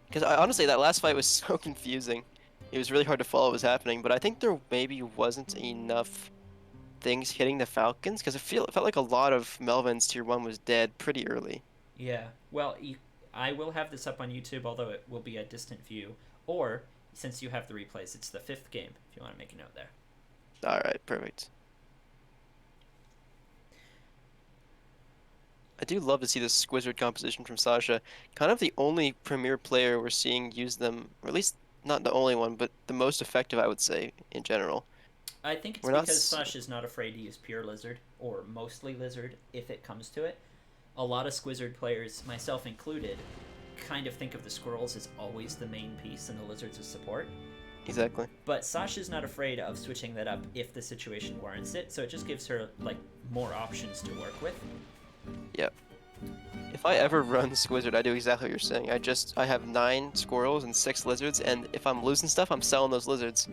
because honestly that last fight was so confusing. It was really hard to follow what was happening, but I think there maybe wasn't enough things hitting the Falcons, because it felt like a lot of Melvin's tier 1 was dead pretty early. Yeah, well, I will have this up on YouTube, although it will be a distant view, or since you have the replays, it's the 5th game if you want to make a note there. Alright, perfect. I do love to see this Squizzard composition from Sasha. Kind of the only premier player we're seeing use them, or at least not the only one, but the most effective, I would say, in general. I think it's because Sasha's not afraid to use pure Lizard, or mostly Lizard, if it comes to it. A lot of Squizzard players, myself included, kind of think of the Squirrels as always the main piece and the Lizards as support. Exactly. But Sasha's not afraid of switching that up if the situation warrants it, so it just gives her, like, more options to work with. Yep. If I ever run Squizzard, I do exactly what you're saying. I have 9 squirrels and 6 lizards, and if I'm losing stuff, I'm selling those lizards.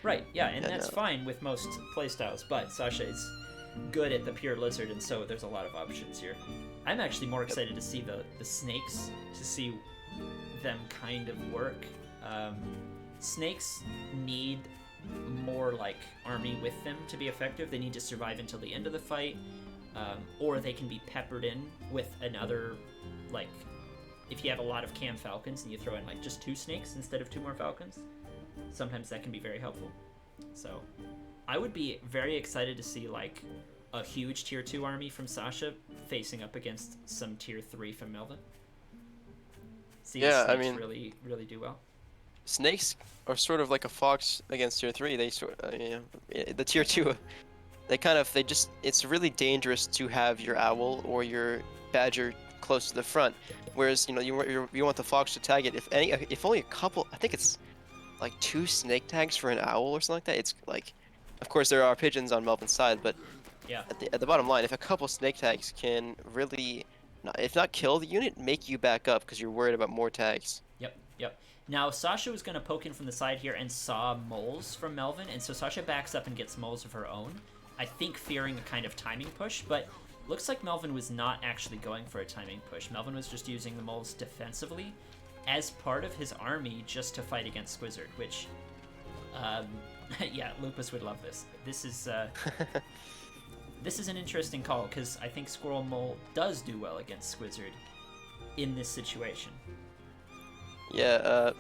Right, yeah, and that's fine with most playstyles, but Sasha is good at the pure lizard, and so there's a lot of options here. I'm actually more excited to see the snakes, to see them kind of work. Snakes need more, like, army with them to be effective. They need to survive until the end of the fight. Or they can be peppered in with another, like, if you have a lot of Cam Falcons and you throw in, like, just 2 snakes instead of 2 more Falcons, sometimes that can be very helpful. So I would be very excited to see, like, a huge tier 2 army from Sasha facing up against some tier 3 from Melvin. See if snakes really do well. Snakes are sort of like a fox against tier 3. They the tier 2... it's really dangerous to have your owl or your badger close to the front, whereas you want the fox to tag it. If only a couple, I think it's like 2 snake tags for an owl or something like that. It's like, of course there are pigeons on Melvin's side, but yeah, at the bottom line, if a couple snake tags can really, if not kill the unit, make you back up because you're worried about more tags. Yep. Now, Sasha was going to poke in from the side here and saw moles from Melvin, and so Sasha backs up and gets moles of her own. I think fearing a kind of timing push, but looks like Melvin was not actually going for a timing push. Melvin was just using the moles defensively as part of his army just to fight against Squizzard, which, yeah, Lupus would love this. This is an interesting call, because I think Squirrel Mole does do well against Squizzard in this situation. Yeah,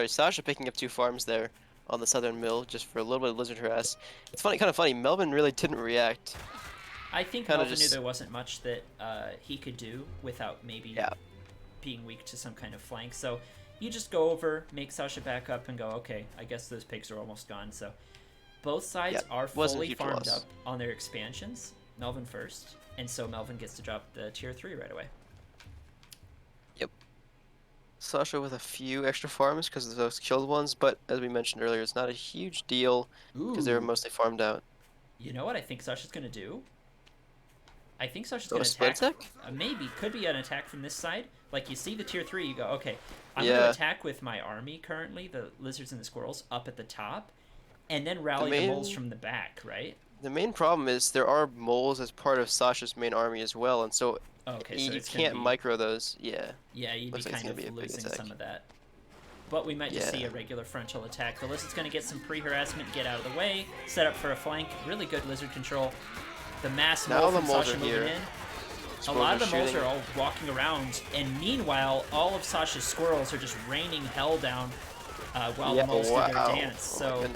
Sasha picking up 2 farms there on the southern mill just for a little bit of lizard harass. It's kind of funny. Melvin really didn't react. I think Melvin knew there wasn't much that he could do without maybe being weak to some kind of flank. So you just go over, make Sasha back up, and go, okay, I guess those pigs are almost gone. So both sides are fully farmed up on their expansions. Melvin first, and so Melvin gets to drop the tier 3 right away. Yep. Sasha with a few extra farms because of those killed ones, but as we mentioned earlier, it's not a huge deal because they were mostly farmed out. You know what I think Sasha's going to do? I think Sasha's going to attack. Maybe. Could be an attack from this side. Like, you see the tier 3, you go, okay, I'm going to attack with my army currently, the lizards and the squirrels, up at the top, and then rally the moles from the back, right? The main problem is there are moles as part of Sasha's main army as well, and so you can't micro those. Yeah, you'd be kind of losing some of that. But we might just see a regular frontal attack. The lizard's going to get some pre-harassment, get out of the way, set up for a flank. Really good lizard control. The mass mole from Sasha moving in. A lot of the moles are all walking around, and meanwhile, all of Sasha's squirrels are just raining hell down while the moles do their dance. So.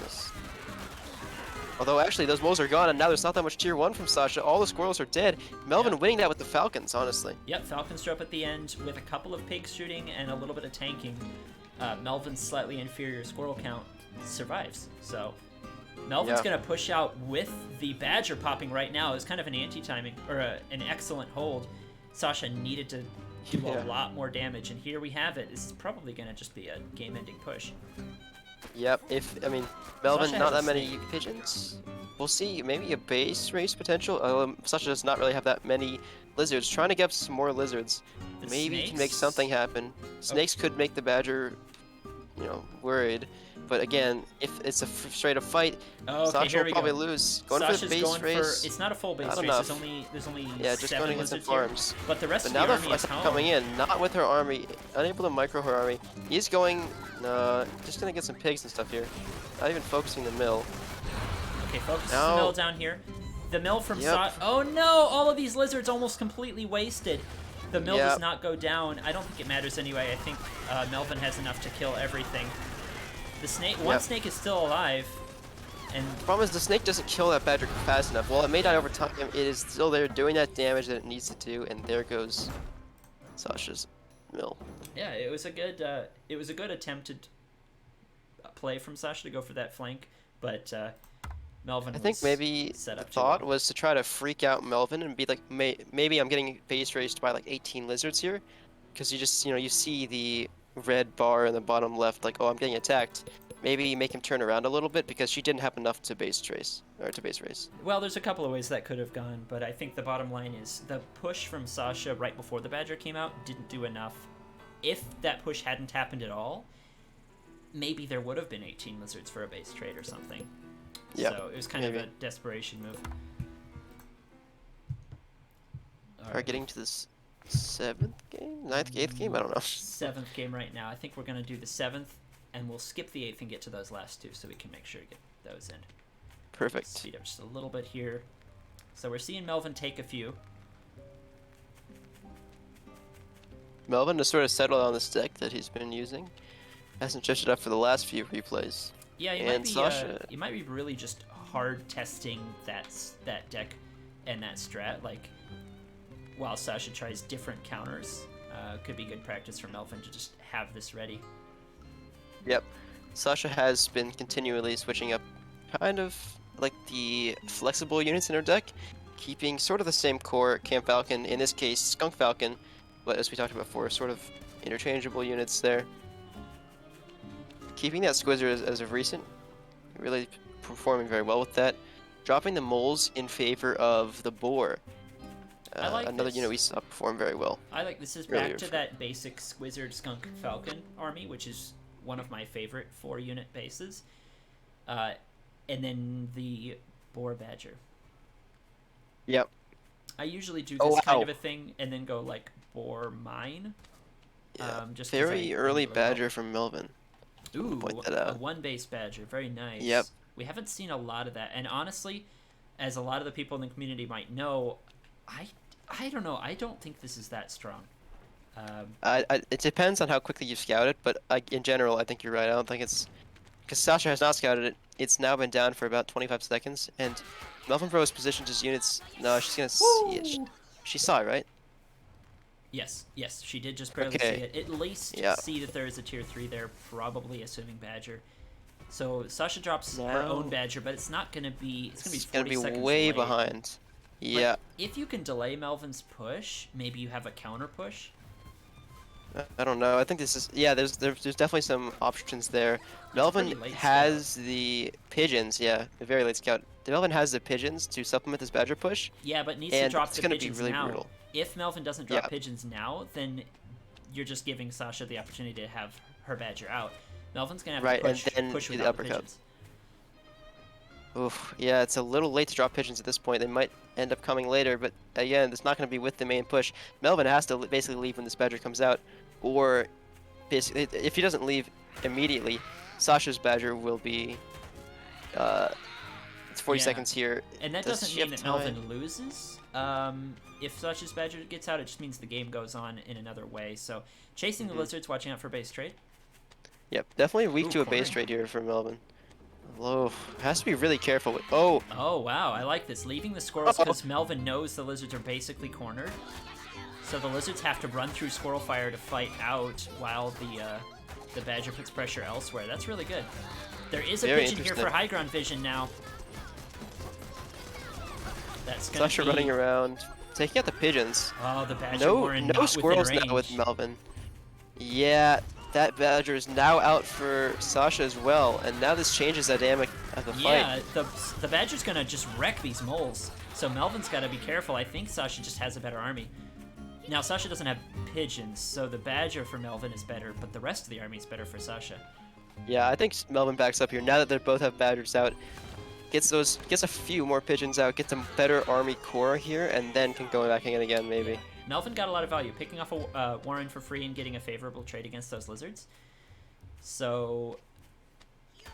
Although, actually, those moles are gone, and now there's not that much tier 1 from Sasha. All the squirrels are dead. Melvin winning that with the Falcons, honestly. Yep, Falcons drop at the end with a couple of pigs shooting and a little bit of tanking. Melvin's slightly inferior squirrel count survives. So, Melvin's Yeah. gonna push out with the Badger popping right now. It's kind of an anti-timing, or an excellent hold. Sasha needed to do a Yeah. lot more damage, and here we have it. This is probably gonna just be a game-ending push. Yep. I mean, Melvin, Sasha not has that a many snake. pigeons. We'll see. Maybe a base race potential. Sasha does not really have that many lizards. Trying to get some more lizards. The Maybe he can snakes? make something happen. Snakes could make the Badger, worried. But again, if it's a straight up fight, Oh, okay, Sasha here will we probably go. lose. Going for Sasha's the base going race. for. It's not a full base Not race. enough. There's only Yeah, just going 7 to get some lizards here. farms. But the rest But of now the the army is Flex home. coming in, not with her army, unable to micro her army. He's going, just gonna get some pigs and stuff here. Not even focusing the mill. Okay, focus Now- the mill down here. The mill from Yep. Oh no! All of these lizards almost completely wasted. The mill does Yep. not go down. I don't think it matters anyway. I think Melvin has enough to kill everything. The snake, one Yep. snake is still alive, and Problem is the snake doesn't kill that Badger fast enough. While it may die over time, it is still there doing that damage that it needs to do, and there goes Sasha's mill. yeah, it was a good attempted play from Sasha to go for that flank, but Melvin. I think was maybe set the up too thought well. was to try to freak out Melvin and be like, maybe I'm getting base raced by like 18 lizards here, because you just you see the red bar in the bottom left, like, oh, I'm getting attacked. Maybe make him turn around a little bit because she didn't have enough to base race. Well, there's a couple of ways that could have gone, but I think the bottom line is the push from Sasha right before the Badger came out didn't do enough. If that push hadn't happened at all, maybe there would have been 18 lizards for a base trade or something. Yeah, So it was kind of maybe. a desperation move. All Are getting to this 7th game, 9th, 8th game? I don't know. 7th game right now. I think we're going to do the 7th, and we'll skip the 8th and get to those last two so we can make sure to get those in. Perfect. Speed up just a little bit here. So we're seeing Melvin take a few. Melvin has sort of settled on this deck that he's been using. Hasn't shifted up for the last few replays. Yeah, And Sasha- you might be really just hard testing that deck and that strat. Like, while Sasha tries different counters, could be good practice for Melvin to just have this ready. Yep. Sasha has been continually switching up kind of like the flexible units in her deck, keeping sort of the same core Camp Falcon, in this case Skunk Falcon, but as we talked about before, sort of interchangeable units there. Keeping that Squizzer as of recent, really performing very well with that. Dropping the moles in favor of the boar. I like another this. unit we saw perform very well. I like this is Earlier back to for- that basic Squizzard Skunk Falcon army, which is one of my favorite 4-unit bases. And then the Boar Badger. Yep. I usually do Oh, this kind wow. of a thing and then go like Boar Mine. Yeah. Just 'cause I Very think early really well. Badger from Melvin. Ooh, point that a out. 1-base Badger. Very nice. Yep. We haven't seen a lot of that. And honestly, as a lot of the people in the community might know, I don't know. I don't think this is that strong. It depends on how quickly you scout it, but in general, I think you're right. I don't think it's because Sasha has not scouted it. It's now been down for about 25 seconds, and Melvinfro has positioned his units. No, she's gonna see it. She saw it, right? Yes, she did just barely Okay. see it. At least Yeah. see that there is a tier 3 there, probably assuming Badger. So Sasha drops her Now- own Badger, but it's not going to be. It's going to be It's 40 gonna be seconds way late. behind. But Yeah, if you can delay Melvin's push, maybe you have a counter push. I don't know. I think this is There's definitely some options there. Melvin pretty late has the pigeons. Yeah, the very late scout. Melvin has the pigeons to supplement his Badger push. Yeah, but needs to And drop it's the gonna be pigeons really now. brutal. If Melvin doesn't drop Yeah. pigeons now, then you're just giving Sasha the opportunity to have her Badger out. Melvin's going to have Right, to and push, then push do the without the uppercut. pigeons. Oof, yeah, it's a little late to drop pigeons at this point. They might end up coming later, but again, it's not going to be with the main push. Melvin has to basically leave when this Badger comes out, or basically, if he doesn't leave immediately, Sasha's Badger will be. It's 40 Yeah. seconds here. And that Does doesn't she mean have that Melvin time? loses. If Sasha's Badger gets out, it just means the game goes on in another way. So, chasing the lizards, watching out for base trade. Yep, definitely weak Ooh, to a base cornering. trade here for Melvin. Low. Has to be really careful with. Oh, Oh, wow. I like this. Leaving the squirrels because Melvin knows the lizards are basically cornered. So the lizards have to run through squirrel fire to fight out while the Badger puts pressure elsewhere. That's really good. There is a Very pigeon here interesting. for high ground vision now. That's gonna Sasha be... running around, taking out the pigeons. Oh, the Badger No, Warren no not squirrels within now with range. Melvin. Yeah, that Badger is now out for Sasha as well, and now this changes the dynamic of the fight. Yeah, the Badger's gonna just wreck these moles. So Melvin's gotta be careful. I think Sasha just has a better army. Now, Sasha doesn't have pigeons, so the Badger for Melvin is better, but the rest of the army is better for Sasha. Yeah, I think Melvin backs up here. Now that they both have Badgers out, gets a few more pigeons out, gets a better army core here, and then can go back in again maybe. Melvin got a lot of value, picking off a Warren for free and getting a favorable trade against those lizards. So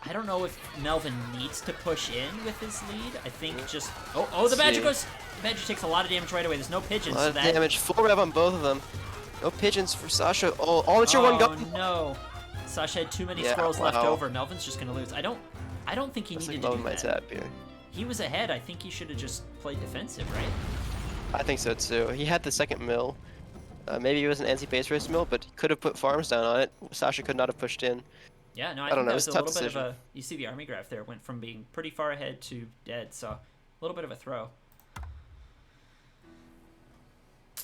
I don't know if Melvin needs to push in with his lead. I think just... Oh, the Badger goes... The Badger takes a lot of damage right away. There's no pigeons. A lot of so that... damage, full rev on both of them. No pigeons for Sasha. Oh, all the tier 1 Oh, gone. no. Sasha had too many Yeah, squirrels left wow. over. Melvin's just going to lose. I don't think he Looks needed like to do Melvin might that. tap here. He was ahead. I think he should have just played defensive, right? I think so too. He had the second mill. Maybe it was an anti-base race mill, but he could have put farms down on it. Sasha could not have pushed in. Yeah, no, I don't think know, that it's was a a tough little bit of decision. a... You see the army graph there. Went from being pretty far ahead to dead, so a little bit of a throw.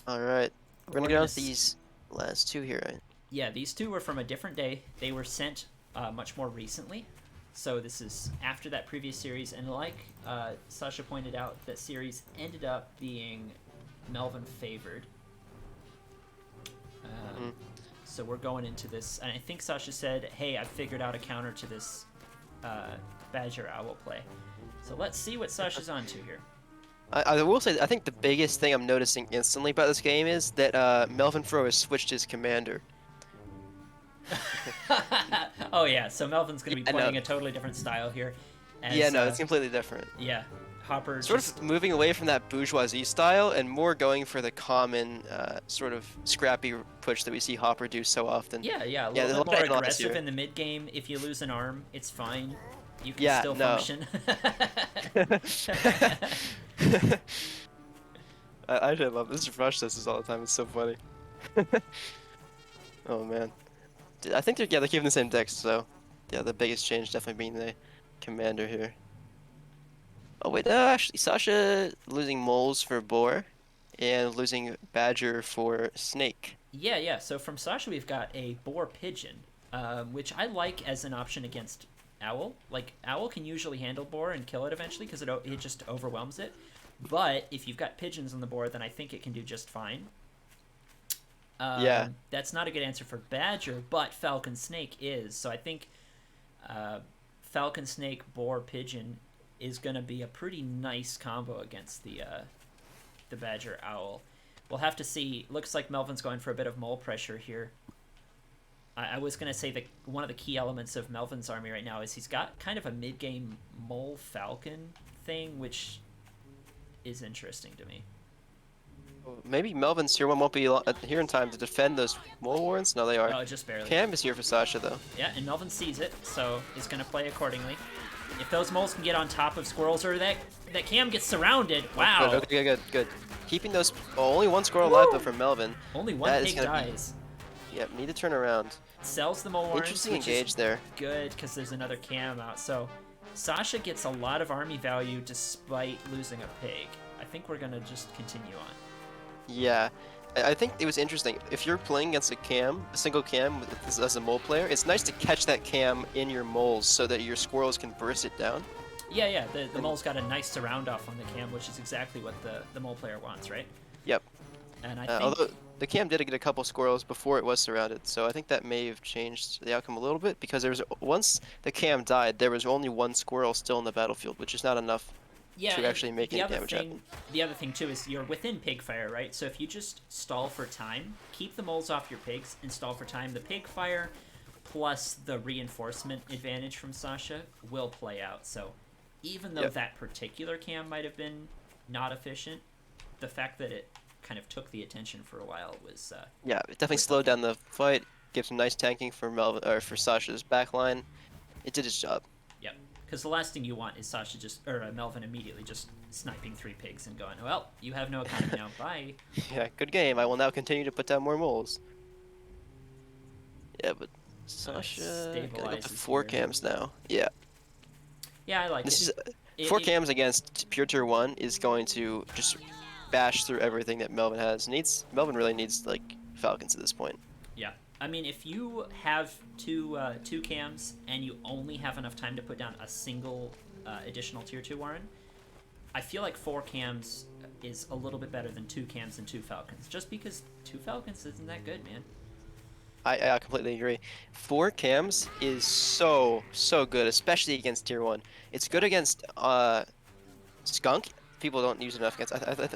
Alright, we're gonna We're go gonna with these last two here, right? Yeah, these two were from a different day. They were sent much more recently. So this is after that previous series. And like Sasha pointed out, that series ended up being Melvin favored. So we're going into this. And I think Sasha said, hey, I figured out a counter to this Badger Owl play. So let's see what Sasha's onto here. I will say, I think the biggest thing I'm noticing instantly about this game is that Melvinfro has switched his commander. Oh yeah, so Melvin's going to be Yeah, playing no. a totally different style here. As, Yeah, no, it's completely different. Yeah, Hopper Sort just... of moving away from that bourgeoisie style and more going for the common sort of scrappy push that we see Hopper do so often. Yeah, a there's little a bit lot more of analysis aggressive here. in the mid game. If you lose an arm, it's fine. You can Yeah, still no. function. I actually love this. Rush this all the time. It's so funny. Oh man, I think they're keeping the same decks. So yeah, the biggest change definitely being the commander here. Oh wait, actually Sasha losing moles for boar, and losing badger for snake. Yeah. So from Sasha, we've got a boar pigeon, which I like as an option against owl. Like owl can usually handle boar and kill it eventually because it just overwhelms it. But if you've got pigeons on the board, then I think it can do just fine. Yeah. That's not a good answer for Badger, but Falcon Snake is. So I think Falcon Snake, Boar, Pigeon is going to be a pretty nice combo against the Badger Owl. We'll have to see. Looks like Melvin's going for a bit of mole pressure here. I was going to say that one of the key elements of Melvin's army right now is he's got kind of a mid-game Mole Falcon thing, which is interesting to me. Maybe Melvin's tier 1 won't be here in time to defend those mole warrens. No, they are. Oh, just barely. Cam is here for Sasha though. Yeah, and Melvin sees it, so is going to play accordingly. If those moles can get on top of squirrels, or that Cam gets surrounded, wow. Okay, good. Keeping those. Oh, only one squirrel alive though from Melvin. Only one That is pig gonna be- dies. Yep, need to turn around. Sells the mole warrens, Interesting which engage is there. good because there's another Cam out. So Sasha gets a lot of army value despite losing a pig. I think we're going to just continue on. Yeah, I think it was interesting. If you're playing against a single cam as a mole player, it's nice to catch that cam in your moles so that your squirrels can burst it down. Yeah, the mole's got a nice surround off on the Cam, which is exactly what the mole player wants, right? Yep. And I think... Although the cam did get a couple squirrels before it was surrounded, so I think that may have changed the outcome a little bit because once the cam died, there was only one squirrel still in the battlefield, which is not enough to actually make any damage happen. The other thing too is you're within pig fire, right? So if you just stall for time, keep the moles off your pigs and stall for time, the pig fire plus the reinforcement advantage from Sasha will play out. So even though that particular cam might have been not efficient, the fact that it kind of took the attention for a while was yeah, it definitely slowed down the fight, gave some nice tanking for for Sasha's backline. It did its job. Yep. Because the last thing you want is Sasha Melvin immediately just sniping 3 pigs and going, well, you have no economy now, bye. Yeah, good game. I will now continue to put down more moles. Yeah, but Sasha gonna go up to stabilizes 4 here. cams now. Yeah. Yeah, I like This it. is 4 cams against pure tier 1 is going to just bash through everything that Melvin has. Melvin really needs like Falcons at this point. Yeah, I mean, if you have two cams and you only have enough time to put down a single additional tier 2 Warren, I feel like 4 cams is a little bit better than 2 cams and 2 Falcons. Just because 2 Falcons isn't that good, man. I completely agree. 4 cams is so good, especially against tier 1. It's good against Skunk. People don't use enough against.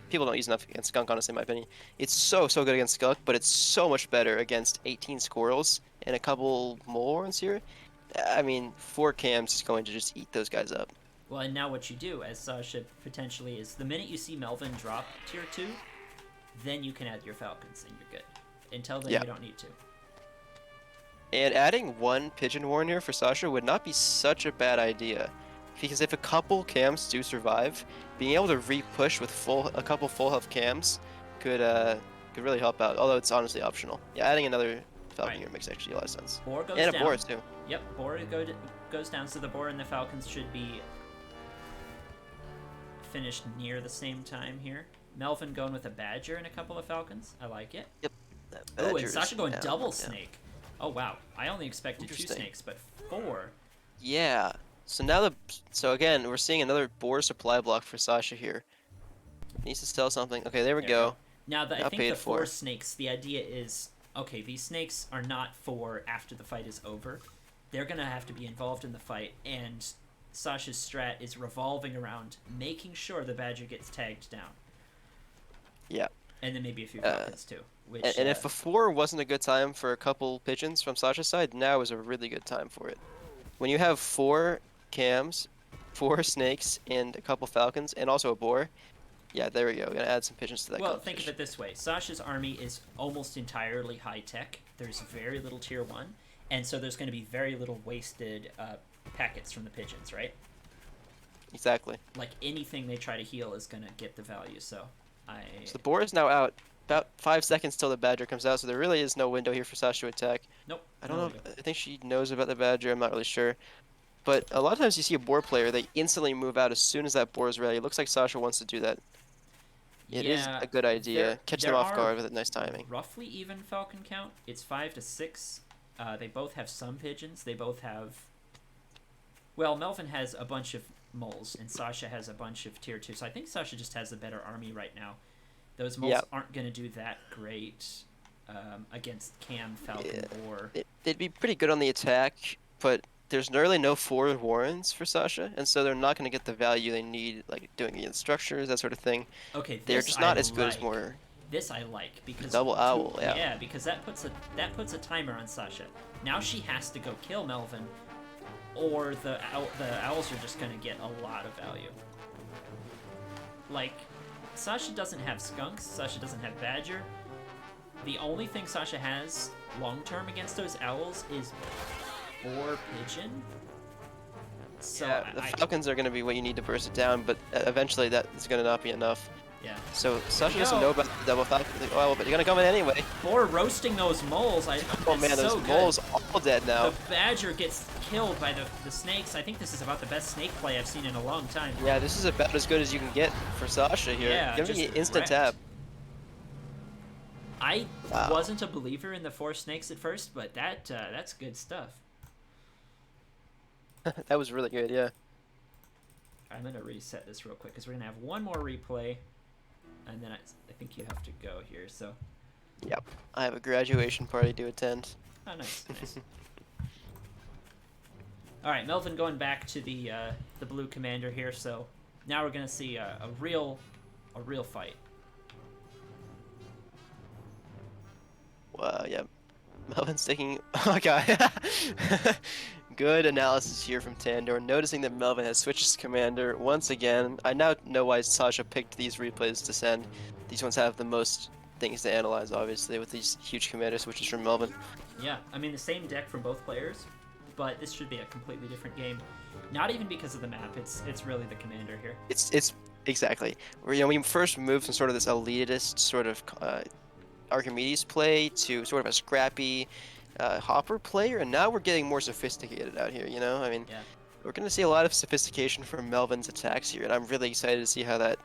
People don't use enough against Skunk, honestly, in my opinion. It's so good against Skunk, but it's so much better against 18 squirrels and a couple more ones here. I mean, 4 cams is going to just eat those guys up. Well, and now what you do, as Sasha potentially is, the minute you see Melvin drop tier 2, then you can add your Falcons and you're good. Until then, Yeah. you don't need to. And adding 1 Pigeon Warren here for Sasha would not be such a bad idea. Because if a couple cams do survive, being able to re-push with a couple full health cams could really help out. Although it's honestly optional. Yeah, adding another Falcon here makes actually a lot of sense. Boar goes and down. a Boris too. Yep, Boar goes down, so the Boar and the Falcons should be finished near the same time here. Melvin going with a Badger and a couple of Falcons. I like it. Yep. Oh, and Sasha going down, double yeah. snake. Oh wow, I only expected 2 snakes, but 4. Yeah. So again, we're seeing another Boar supply block for Sasha here. Needs to sell something. Okay, there we go. Now, I Now think paid the 4 for. snakes, the idea is, okay, these snakes are not for after the fight is over. They're going to have to be involved in the fight, and Sasha's strat is revolving around making sure the Badger gets tagged down. Yeah. And then maybe a few Falcons, too. Which, And if a 4 wasn't a good time for a couple pigeons from Sasha's side, now is a really good time for it. When you have 4 cams, 4 snakes, and a couple falcons, and also a boar, yeah, there we go. We're gonna add some pigeons to that. Well, think of it this way: Sasha's army is almost entirely high tech. There's very little tier 1, and so there's going to be very little wasted packets from the pigeons, right? Exactly. Like anything they try to heal is going to get the value. So the boar is now out. About 5 seconds till the badger comes out, so there really is no window here for Sasha to attack. Nope. I don't know. I think she knows about the badger. I'm not really sure. But a lot of times you see a boar player, they instantly move out as soon as that boar is ready. It looks like Sasha wants to do that. It is a good idea. Catch them off guard with a nice timing. Roughly even Falcon count. It's 5 to 6. They both have some pigeons. They both have. Well, Melvin has a bunch of moles, and Sasha has a bunch of tier 2. So I think Sasha just has a better army right now. Those moles aren't going to do that great against Cam, Falcon, or... They'd be pretty good on the attack, but there's really no forward warrens for Sasha, and so they're not going to get the value they need, like doing against structures, that sort of thing. Okay, they're just not as good as more... This I like, because... Double owl, yeah. Yeah, because that puts a timer on Sasha. Now she has to go kill Melvin, or the owls are just going to get a lot of value. Like... Sasha doesn't have skunks, Sasha doesn't have badger. The only thing Sasha has long-term against those owls is boar pigeon. So yeah, the falcons are going to be what you need to burst it down, but eventually that is going to not be enough. Yeah. So Sasha doesn't know about the double falcon oil, but you're going to come in anyway. Boar roasting those moles. Oh man, those moles all dead now. The badger gets killed by the snakes. I think this is about the best snake play I've seen in a long time. Yeah, this is about as good as you can get for Sasha here. Yeah, give me instant wrecked. tap. I wasn't a believer in the 4 snakes at first, but that's good stuff. That was really good, yeah. I'm gonna reset this real quick because we're gonna have one more replay, and then I think you have to go here. So. Yep. I have a graduation party to attend. Oh, nice, nice. All right, Melvin going back to the blue commander here. So now we're gonna see a real fight. Wow, yeah. Melvin's taking... Oh, God. Good analysis here from Tandor, noticing that Melvin has switched his commander once again. I now know why Sasha picked these replays to send. These ones have the most things to analyze, obviously, with these huge commander switches from Melvin. Yeah, I mean, the same deck from both players, but this should be a completely different game. Not even because of the map, it's really the commander here. It's exactly. We first moved from sort of this elitist sort of Archimedes play to sort of a scrappy, hopper player, and now we're getting more sophisticated out here. You know, I mean, Yeah. we're gonna see a lot of sophistication from Melvin's attacks here, and I'm really excited to see how that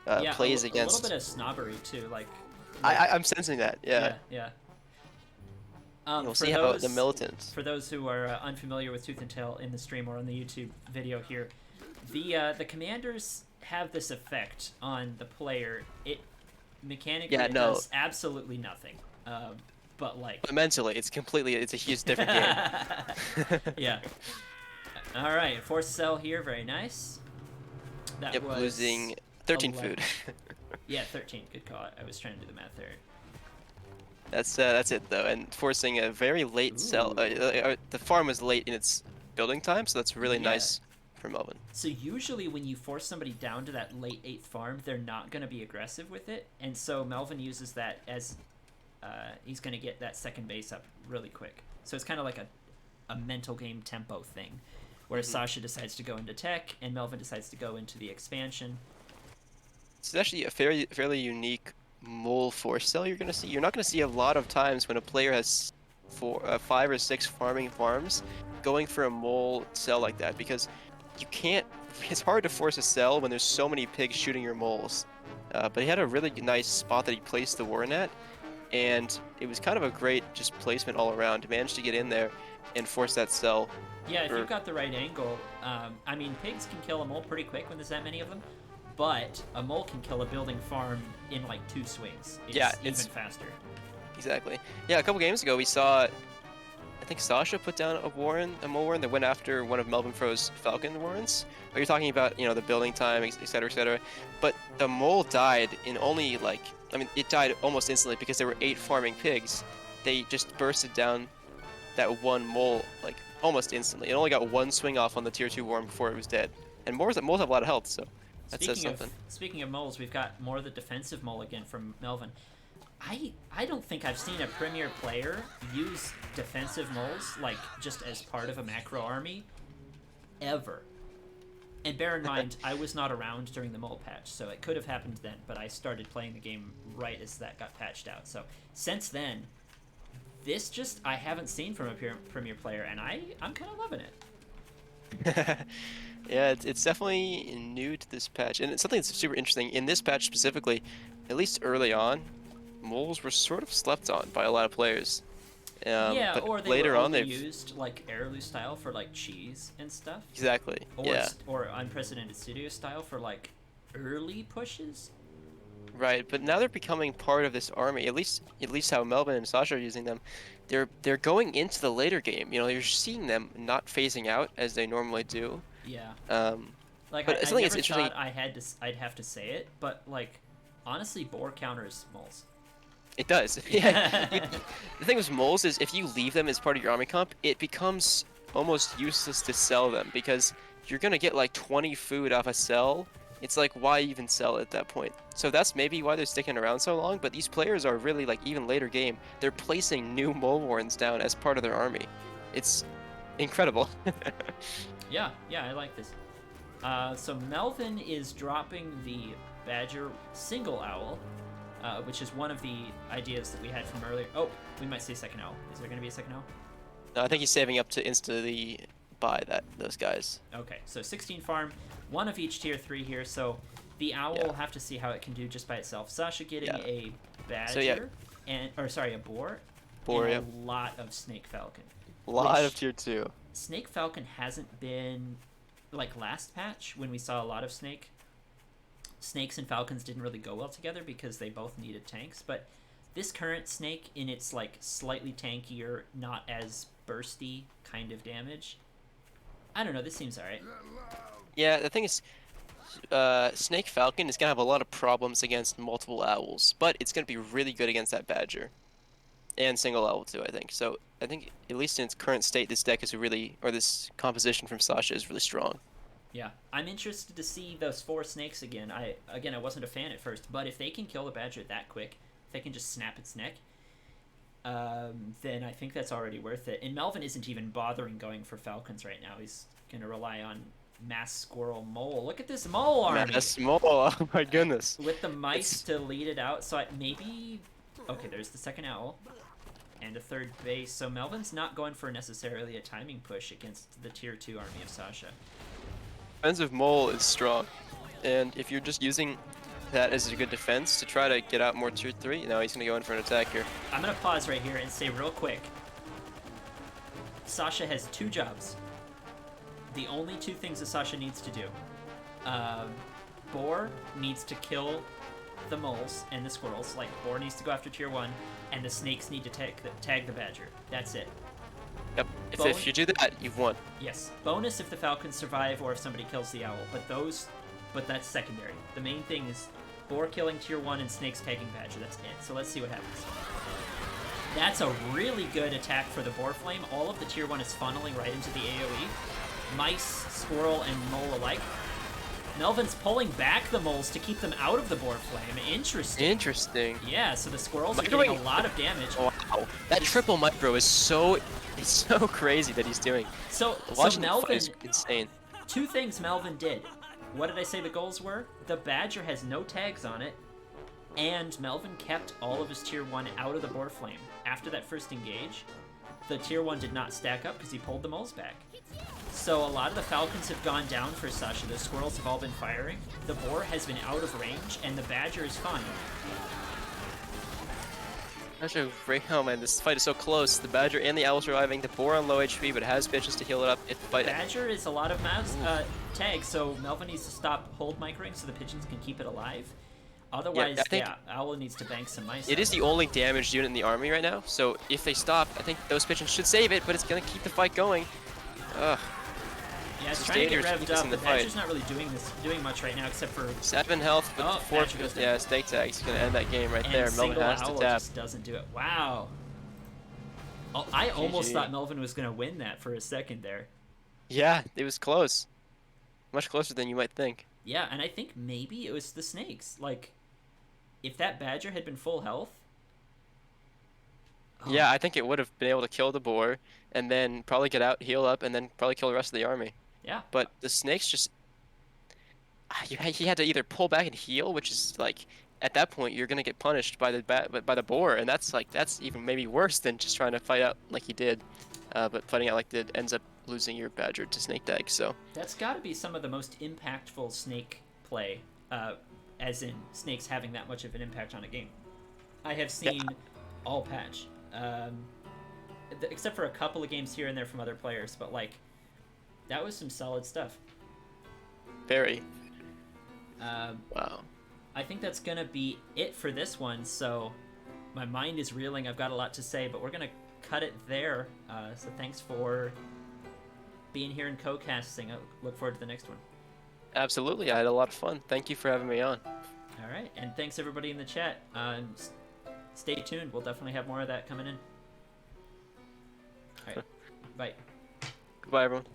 Yeah, plays a little bit against. of snobbery too, like I'm sensing that. Yeah. yeah, yeah. We'll see how the militant. For those who are unfamiliar with Tooth and Tail in the stream or on the YouTube video here, the commanders have this effect on the player. It mechanically Yeah, it no. does absolutely nothing. But like But mentally, it's a huge different game. yeah. All right, force cell here, very nice. That Yep, was losing 13 11. food. Yeah, 13. Good call. I was trying to do the math there. That's it though, and forcing a very late cell. The farm was late in its building time, so that's really Yeah. nice for Melvin. So usually when you force somebody down to that late 8th farm, they're not going to be aggressive with it, and so Melvin uses that as he's going to get that second base up really quick. So it's kind of like a mental game tempo thing, where Sasha decides to go into tech and Melvin decides to go into the expansion. It's actually a fairly unique mole force cell you're gonna see. You're not gonna see a lot of times when a player has 5 or 6 farming farms going for a mole cell like that, because you can't. It's hard to force a cell when there's so many pigs shooting your moles. But he had a really nice spot that he placed the warren at, and it was kind of a great just placement all around to manage to get in there and force that cell. Yeah, if you've got the right angle, I mean, pigs can kill a mole pretty quick when there's that many of them, but a mole can kill a building farm in like 2 swings. It's even faster. Exactly. Yeah, a couple games ago we saw, I think Sasha put down a mole warren that went after one of Melvinfro's falcon warrens. Or you're talking about, the building time, etc., etc. But the mole died in only it died almost instantly because there were 8 farming pigs. They just bursted down that one mole almost instantly. It only got 1 swing off on the tier 2 warren before it was dead. And moles have a lot of health, so that says something. Speaking of moles, we've got more of the defensive mole again from Melvin. I don't think I've seen a premier player use defensive moles just as part of a macro army ever. And bear in mind, I was not around during the mole patch, so it could have happened then, but I started playing the game right as that got patched out. So since then, this I haven't seen from a premier player, and I'm kind of loving it. Yeah, it's definitely new to this patch, and it's something that's super interesting. In this patch specifically, at least early on, moles were sort of slept on by a lot of players. Yeah, but or they later were on only they've used heirloom style for cheese and stuff. Exactly. Or unprecedented studio style for early pushes. Right, but now they're becoming part of this army. At least how Melvin and Sasha are using them. They're going into the later game. You're seeing them not phasing out as they normally do. Yeah. But I something never that's interesting. thought I'd have to say it, but honestly, boar counters moles. It does. Yeah. The thing with moles is if you leave them as part of your army comp, it becomes almost useless to sell them because you're gonna get 20 food off a cell. It's why even sell at that point? So that's maybe why they're sticking around so long. But these players are really even later game, they're placing new mole warrens down as part of their army. It's incredible. Yeah, I like this. So Melvin is dropping the Badger single owl, which is one of the ideas that we had from earlier. Oh, we might say second owl. Is there going to be a second owl? No, I think he's saving up to instantly buy those guys. Okay, so 16 farm, one of each tier 3 here. So the owl will have to see how it can do just by itself. Sasha getting a Badger, a boar, and a lot of Snake Falcon. A lot of tier 2. Snake Falcon hasn't been last patch when we saw a lot of snakes and falcons didn't really go well together because they both needed tanks, but this current snake in its slightly tankier, not as bursty kind of damage, I don't know, this seems alright. Yeah, the thing is, Snake Falcon is gonna have a lot of problems against multiple owls, but it's gonna be really good against that Badger. And single owl too, I think. So I think at least in its current state, this deck is this composition from Sasha is really strong. Yeah, I'm interested to see those 4 snakes again. I wasn't a fan at first, but if they can kill the Badger that quick, if they can just snap its neck, then I think that's already worth it. And Melvin isn't even bothering going for falcons right now. He's gonna rely on mass squirrel mole. Look at this mole army. Mass mole. Oh my goodness. With the mice to lead it out. So maybe. Okay, there's the second owl. and a third base. So Melvin's not going for necessarily a timing push against the tier 2 army of Sasha. Defensive mole is strong, and if you're just using that as a good defense to try to get out more tier 3, now he's gonna go in for an attack here. I'm gonna pause right here and say real quick, Sasha has 2 jobs. The only 2 things that Sasha needs to do. Boar needs to kill the moles and the squirrels. Like, Boar needs to go after tier 1, and the snakes need to tag the badger. That's it. Yep. If you do that, you've won. Yes. Bonus if the falcons survive or if somebody kills the owl. But that's secondary. The main thing is Boar killing tier 1 and snakes tagging badger. That's it. So let's see what happens. That's a really good attack for the Boar Flame. All of the tier 1 is funneling right into the AoE. Mice, squirrel, and mole alike. Melvin's pulling back the moles to keep them out of the Boar Flame. Interesting. Interesting. Yeah, so the squirrels are doing a lot of damage. Wow. That triple micro is so crazy that he's doing. So Melvin is insane. 2 things Melvin did. What did I say the goals were? The badger has no tags on it, and Melvin kept all of his tier 1 out of the Boar Flame. After that first engage, the tier 1 did not stack up because he pulled the moles back. So a lot of the falcons have gone down for Sasha. The squirrels have all been firing. The boar has been out of range, and the badger is fine. Sasha, oh man, this fight is so close. The badger and the owl surviving. The boar on low HP, but has bitches to heal it up. If the fight. Badger is a lot of tags, so Melvin needs to stop hold microing so the pigeons can keep it alive. Otherwise, yeah, Owl needs to bank some mice. It is the only damaged unit in the army right now, so if they stop, I think those pigeons should save it, but it's gonna keep the fight going. Ugh. Yeah, it's trying to get revved up. The badger's not really doing much right now, except for 7 health, but 4. Yeah, stake tag. He's gonna end that game right there. Melvin has to tap. Just doesn't do it. Wow. Oh, I almost thought Melvin was gonna win that for a second there. Yeah, it was close. Much closer than you might think. Yeah, and I think maybe it was the snakes. Like, if that badger had been full health. Oh. Yeah, I think it would have been able to kill the boar, and then probably get out, heal up, and then probably kill the rest of the army. Yeah. But the snakes just... He had to either pull back and heal, which is like, at that point you're gonna get punished by the boar, and that's even maybe worse than just trying to fight out like he did. But fighting out like did ends up losing your badger to snake tag. So that's got to be some of the most impactful snake play, as in snakes having that much of an impact on a game. I have seen all patch, except for a couple of games here and there from other players, but like. That was some solid stuff. Very. Wow. I think that's going to be it for this one, so my mind is reeling. I've got a lot to say, but we're going to cut it there. So thanks for being here and co-casting. I look forward to the next one. Absolutely. I had a lot of fun. Thank you for having me on. All right. And thanks, everybody in the chat. Stay tuned. We'll definitely have more of that coming in. All right. Bye. Goodbye, everyone.